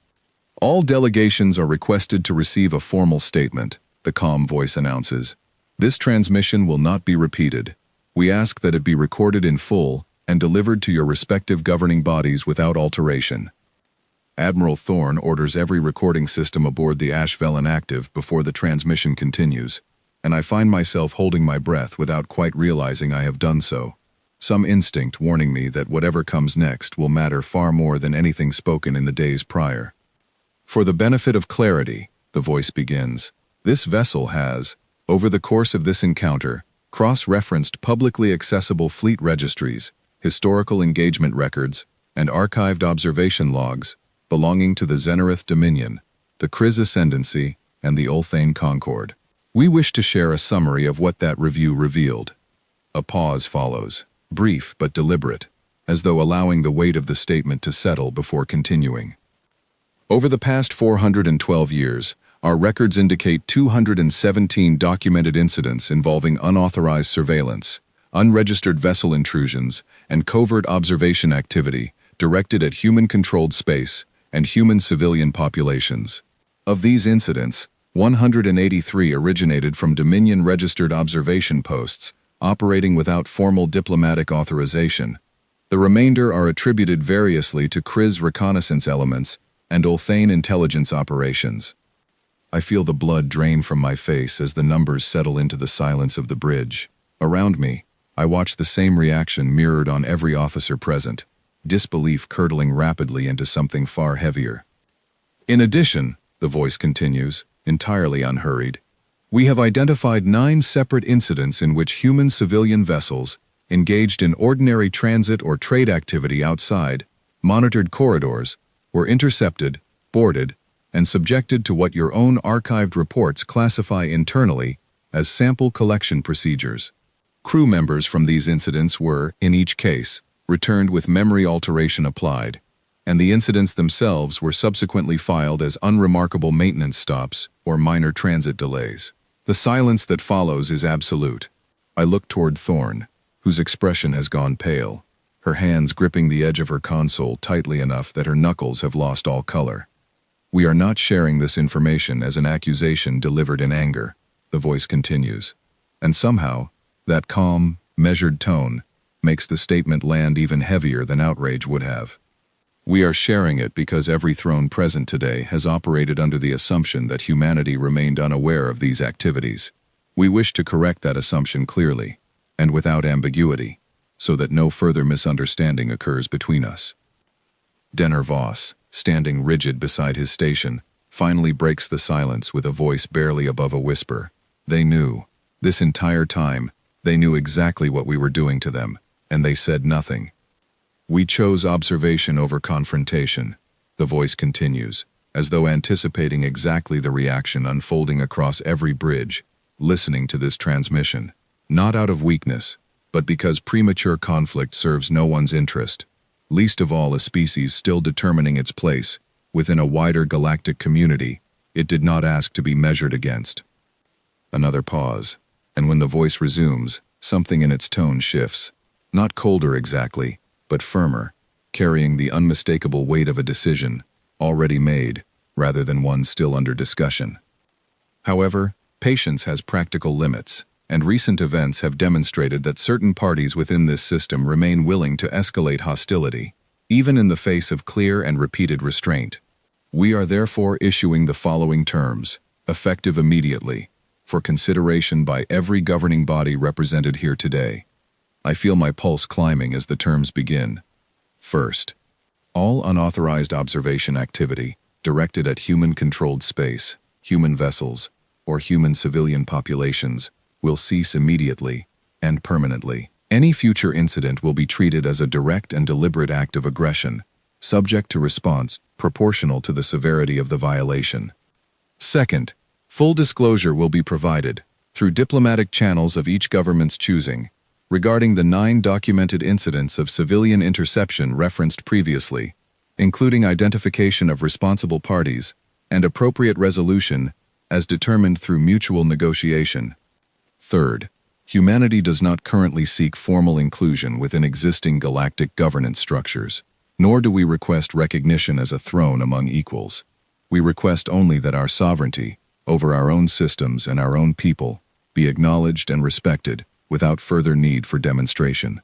S1: All delegations are requested to receive a formal statement, the calm voice announces. This transmission will not be repeated. We ask that it be recorded in full and delivered to your respective governing bodies without alteration. Admiral Thorn orders every recording system aboard the HFY active before the transmission continues, and I find myself holding my breath without quite realizing I have done so, some instinct warning me that whatever comes next will matter far more than anything spoken in the days prior. For the benefit of clarity, the voice begins, this vessel has, over the course of this encounter, cross-referenced publicly accessible fleet registries, historical engagement records, and archived observation logs belonging to the Xenareth Dominion, the Kriz Ascendancy, and the Ulthane Concord. We wish to share a summary of what that review revealed. A pause follows, brief but deliberate, as though allowing the weight of the statement to settle before continuing. Over the past 412 years, our records indicate 217 documented incidents involving unauthorized surveillance, unregistered vessel intrusions, and covert observation activity directed at human-controlled space and human civilian populations. Of these incidents, 183 originated from Dominion-registered observation posts operating without formal diplomatic authorization. The remainder are attributed variously to Kriz reconnaissance elements and Ulthane intelligence operations. I feel the blood drain from my face as the numbers settle into the silence of the bridge. Around me, I watch the same reaction mirrored on every officer present, disbelief curdling rapidly into something far heavier. In addition, the voice continues, entirely unhurried, we have identified 9 separate incidents in which human civilian vessels, engaged in ordinary transit or trade activity outside, monitored corridors, were intercepted, boarded, and subjected to what your own archived reports classify internally as sample collection procedures. Crew members from these incidents were, in each case, returned with memory alteration applied, and the incidents themselves were subsequently filed as unremarkable maintenance stops or minor transit delays. The silence that follows is absolute. I look toward Thorn, whose expression has gone pale, her hands gripping the edge of her console tightly enough that her knuckles have lost all color. We are not sharing this information as an accusation delivered in anger, the voice continues. And somehow, that calm, measured tone makes the statement land even heavier than outrage would have. We are sharing it because every throne present today has operated under the assumption that humanity remained unaware of these activities. We wish to correct that assumption clearly, and without ambiguity, so that no further misunderstanding occurs between us. Denner Voss, standing rigid beside his station, finally breaks the silence with a voice barely above a whisper. They knew. This entire time, they knew exactly what we were doing to them, and they said nothing. We chose observation over confrontation, the voice continues, as though anticipating exactly the reaction unfolding across every bridge, listening to this transmission, not out of weakness, but because premature conflict serves no one's interest, least of all a species still determining its place within a wider galactic community it did not ask to be measured against. Another pause, and when the voice resumes, something in its tone shifts, not colder exactly, but firmer, carrying the unmistakable weight of a decision already made rather than one still under discussion. However, patience has practical limits, and recent events have demonstrated that certain parties within this system remain willing to escalate hostility, even in the face of clear and repeated restraint. We are therefore issuing the following terms, effective immediately, for consideration by every governing body represented here today. I feel my pulse climbing as the terms begin. First, all unauthorized observation activity directed at human-controlled space, human vessels, or human civilian populations will cease immediately and permanently. Any future incident will be treated as a direct and deliberate act of aggression, subject to response proportional to the severity of the violation. Second, full disclosure will be provided, through diplomatic channels of each government's choosing, regarding the 9 documented incidents of civilian interception referenced previously, including identification of responsible parties and appropriate resolution as determined through mutual negotiation. Third, humanity does not currently seek formal inclusion within existing galactic governance structures, nor do we request recognition as a throne among equals. We request only that our sovereignty over our own systems and our own people be acknowledged and respected without further need for demonstration.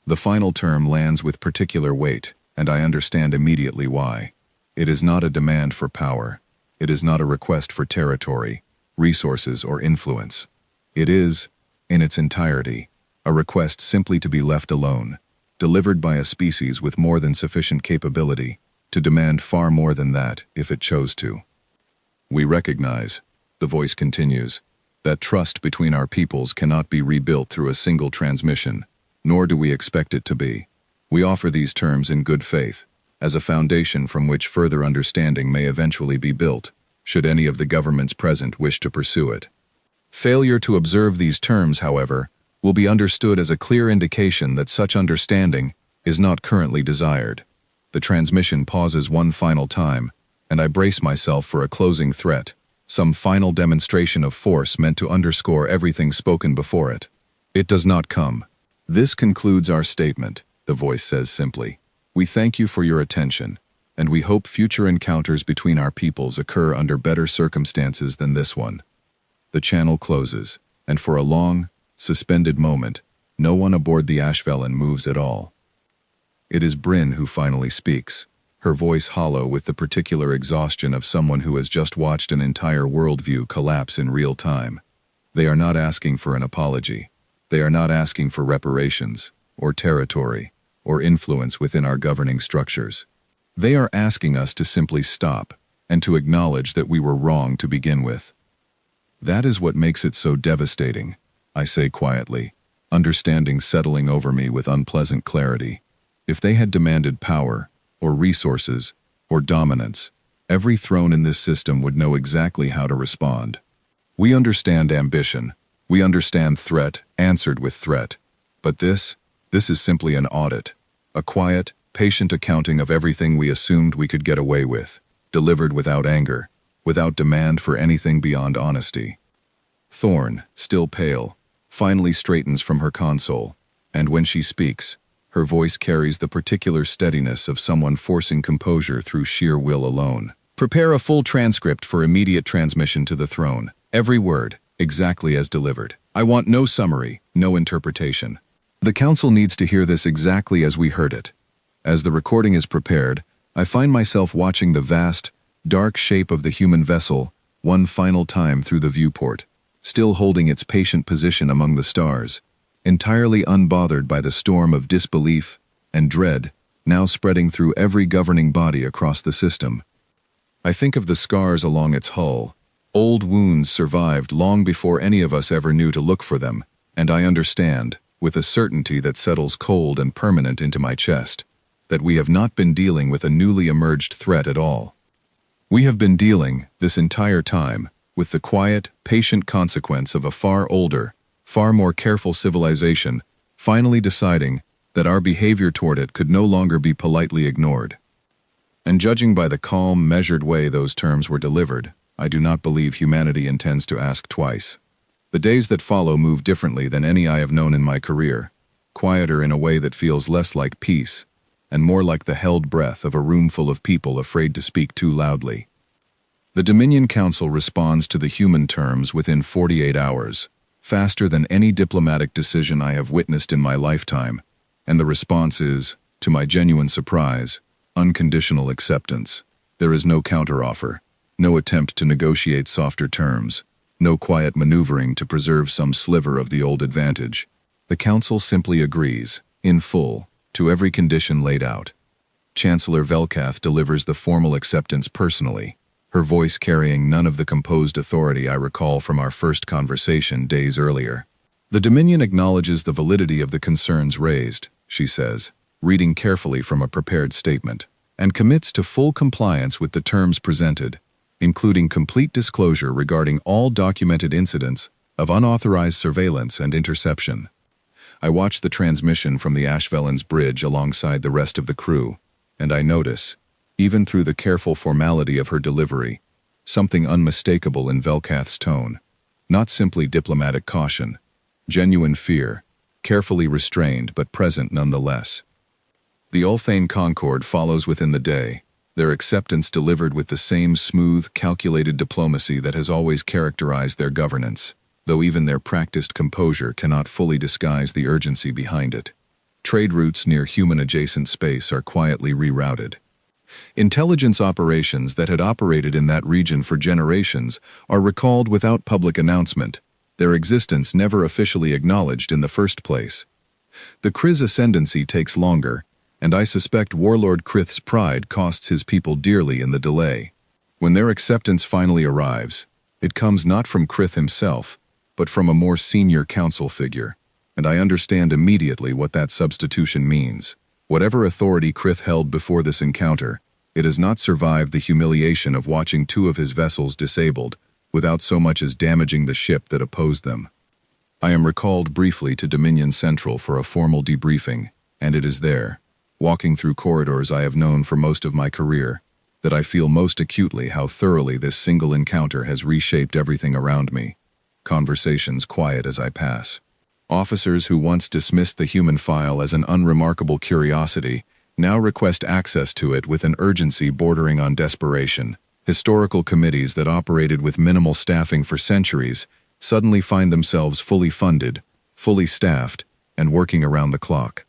S1: The final term lands with particular weight, and I understand immediately why. It is not a demand for power. It is not a request for territory, resources, or influence. It is, in its entirety, a request simply to be left alone, delivered by a species with more than sufficient capability to demand far more than that if it chose to. We recognize, the voice continues, that trust between our peoples cannot be rebuilt through a single transmission, nor do we expect it to be. We offer these terms in good faith, as a foundation from which further understanding may eventually be built, should any of the governments present wish to pursue it. Failure to observe these terms, however, will be understood as a clear indication that such understanding is not currently desired. The transmission pauses one final time, and I brace myself for a closing threat, some final demonstration of force meant to underscore everything spoken before it. It does not come. This concludes our statement, the voice says simply. We thank you for your attention, and we hope future encounters between our peoples occur under better circumstances than this one. The channel closes, and for a long, suspended moment, no one aboard the Ashvelin moves at all. It is Bryn who finally speaks, her voice hollow with the particular exhaustion of someone who has just watched an entire worldview collapse in real time. They are not asking for an apology. They are not asking for reparations, or territory, or influence within our governing structures. They are asking us to simply stop, and to acknowledge that we were wrong to begin with. That is what makes it so devastating, I say quietly, understanding settling over me with unpleasant clarity. If they had demanded power, or resources, or dominance, every throne in this system would know exactly how to respond. We understand ambition, We understand threat, answered with threat. But this is simply an audit. A quiet, patient accounting of everything we assumed we could get away with, delivered without anger, without demand for anything beyond honesty. Thorn, still pale, finally straightens from her console, and when she speaks, her voice carries the particular steadiness of someone forcing composure through sheer will alone. Prepare a full transcript for immediate transmission to the throne. Every word, exactly as delivered. I want no summary, no interpretation. The council needs to hear this exactly as we heard it. As the recording is prepared, I find myself watching the vast, dark shape of the human vessel one final time through the viewport, still holding its patient position among the stars, entirely unbothered by the storm of disbelief and dread now spreading through every governing body across the system. I think of the scars along its hull, old wounds survived long before any of us ever knew to look for them, and I understand, with a certainty that settles cold and permanent into my chest, that we have not been dealing with a newly emerged threat at all. We have been dealing, this entire time, with the quiet, patient consequence of a far older, far more careful civilization finally deciding that our behavior toward it could no longer be politely ignored. And judging by the calm, measured way those terms were delivered, I do not believe humanity intends to ask twice. The days that follow move differently than any I have known in my career, quieter in a way that feels less like peace, and more like the held breath of a room full of people afraid to speak too loudly. The Dominion Council responds to the human terms within 48 hours, faster than any diplomatic decision I have witnessed in my lifetime, and the response is, to my genuine surprise, unconditional acceptance. There is no counteroffer, no attempt to negotiate softer terms, no quiet maneuvering to preserve some sliver of the old advantage. The Council simply agrees, in full, to every condition laid out. Chancellor Velkath delivers the formal acceptance personally, her voice carrying none of the composed authority I recall from our first conversation days earlier. The Dominion acknowledges the validity of the concerns raised, she says, reading carefully from a prepared statement, and commits to full compliance with the terms presented, including complete disclosure regarding all documented incidents of unauthorized surveillance and interception. I watch the transmission from the Ashvelin's bridge alongside the rest of the crew, and I notice, even through the careful formality of her delivery, something unmistakable in Velkath's tone. Not simply diplomatic caution, genuine fear, carefully restrained but present nonetheless. The Ulthane Concord follows within the day, their acceptance delivered with the same smooth, calculated diplomacy that has always characterized their governance, though even their practiced composure cannot fully disguise the urgency behind it. Trade routes near human-adjacent space are quietly rerouted. Intelligence operations that had operated in that region for generations are recalled without public announcement, their existence never officially acknowledged in the first place. The Kriz ascendancy takes longer, and I suspect Warlord Krith's pride costs his people dearly in the delay. When their acceptance finally arrives, it comes not from Krith himself, but from a more senior council figure, and I understand immediately what that substitution means. Whatever authority Krith held before this encounter, it has not survived the humiliation of watching two of his vessels disabled, without so much as damaging the ship that opposed them. I am recalled briefly to Dominion Central for a formal debriefing, and it is there, walking through corridors I have known for most of my career, that I feel most acutely how thoroughly this single encounter has reshaped everything around me. Conversations quiet as I pass. Officers who once dismissed the human file as an unremarkable curiosity now request access to it with an urgency bordering on desperation. Historical committees that operated with minimal staffing for centuries suddenly find themselves fully funded, fully staffed, and working around the clock.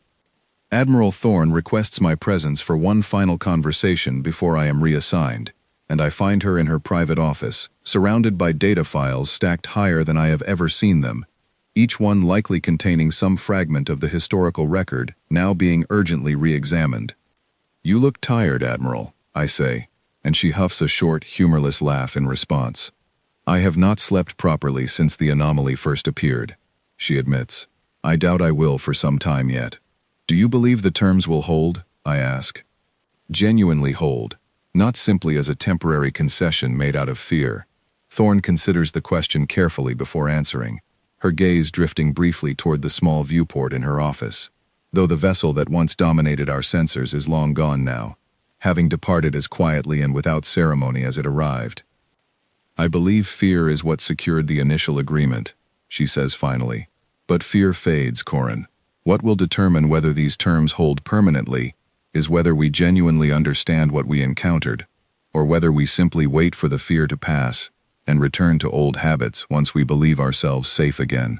S1: Admiral Thorn requests my presence for one final conversation before I am reassigned, and I find her in her private office, surrounded by data files stacked higher than I have ever seen them, each one likely containing some fragment of the historical record now being urgently re-examined. "You look tired, Admiral," I say, and she huffs a short, humorless laugh in response. "I have not slept properly since the anomaly first appeared," she admits. "I doubt I will for some time yet." "Do you believe the terms will hold?" I ask. "Genuinely hold, not simply as a temporary concession made out of fear." Thorn considers the question carefully before answering. her gaze drifting briefly toward the small viewport in her office. Though the vessel that once dominated our sensors is long gone now, having departed as quietly and without ceremony as it arrived. I believe fear is what secured the initial agreement, she says finally. But fear fades, Corin. What will determine whether these terms hold permanently is whether we genuinely understand what we encountered, or whether we simply wait for the fear to pass and return to old habits once we believe ourselves safe again.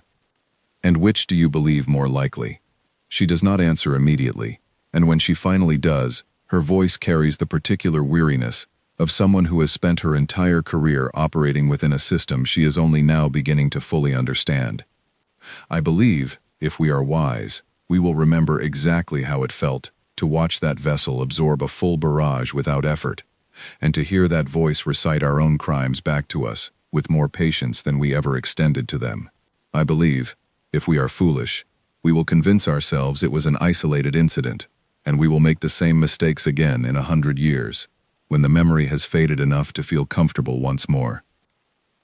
S1: And which do you believe more likely? She does not answer immediately, and when she finally does, her voice carries the particular weariness of someone who has spent her entire career operating within a system she is only now beginning to fully understand. I believe, if we are wise, we will remember exactly how it felt to watch that vessel absorb a full barrage without effort, and to hear that voice recite our own crimes back to us with more patience than we ever extended to them. I believe, if we are foolish, we will convince ourselves it was an isolated incident, and we will make the same mistakes again in 100 years, when the memory has faded enough to feel comfortable once more.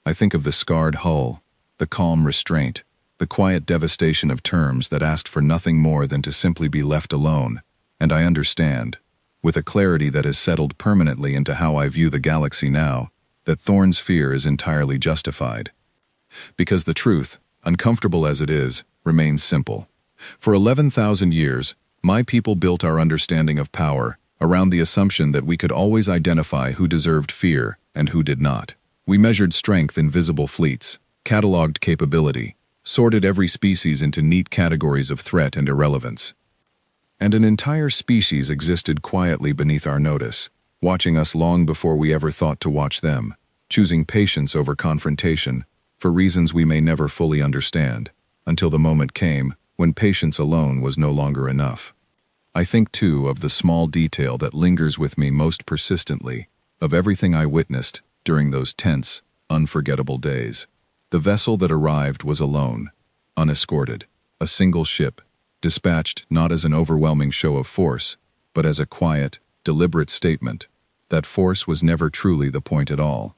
S1: I think of the scarred hull, the calm restraint, the quiet devastation of terms that asked for nothing more than to simply be left alone, and I understand, with a clarity that has settled permanently into how I view the galaxy now, that Thorn's fear is entirely justified. Because the truth, uncomfortable as it is, remains simple. For 11,000 years, my people built our understanding of power around the assumption that we could always identify who deserved fear and who did not. We measured strength in visible fleets, cataloged capability, sorted every species into neat categories of threat and irrelevance. And an entire species existed quietly beneath our notice, watching us long before we ever thought to watch them, choosing patience over confrontation, for reasons we may never fully understand, until the moment came when patience alone was no longer enough. I think, too, of the small detail that lingers with me most persistently, of everything I witnessed during those tense, unforgettable days. The vessel that arrived was alone, unescorted, a single ship, dispatched not as an overwhelming show of force, but as a quiet, deliberate statement that force was never truly the point at all.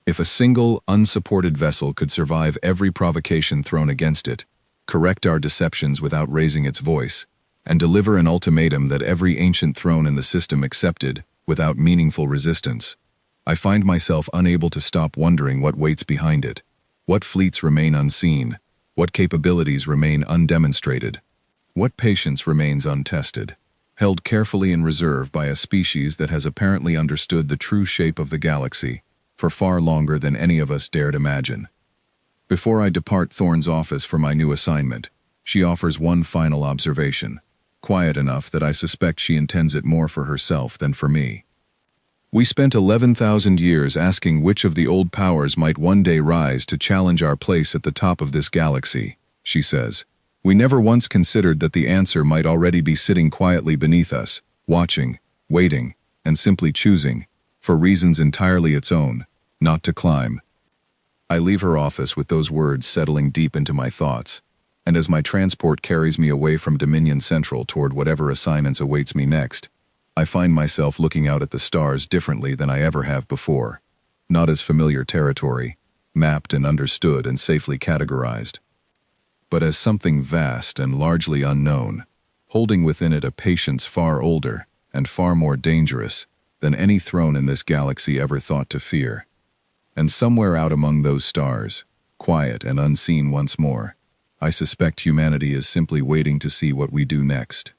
S1: If a single, unsupported vessel could survive every provocation thrown against it, correct our deceptions without raising its voice, and deliver an ultimatum that every ancient throne in the system accepted without meaningful resistance, I find myself unable to stop wondering what waits behind it, what fleets remain unseen, what capabilities remain undemonstrated, what patience remains untested, held carefully in reserve by a species that has apparently understood the true shape of the galaxy for far longer than any of us dared imagine. Before I depart Thorn's office for my new assignment, she offers one final observation, quiet enough that I suspect she intends it more for herself than for me. We spent 11,000 years asking which of the old powers might one day rise to challenge our place at the top of this galaxy, she says. We never once considered that the answer might already be sitting quietly beneath us, watching, waiting, and simply choosing, for reasons entirely its own, not to climb. I leave her office with those words settling deep into my thoughts, and as my transport carries me away from Dominion Central toward whatever assignments awaits me next, I find myself looking out at the stars differently than I ever have before, not as familiar territory, mapped and understood and safely categorized, but as something vast and largely unknown, holding within it a patience far older and far more dangerous than any throne in this galaxy ever thought to fear. And somewhere out among those stars, quiet and unseen once more, I suspect humanity is simply waiting to see what we do next.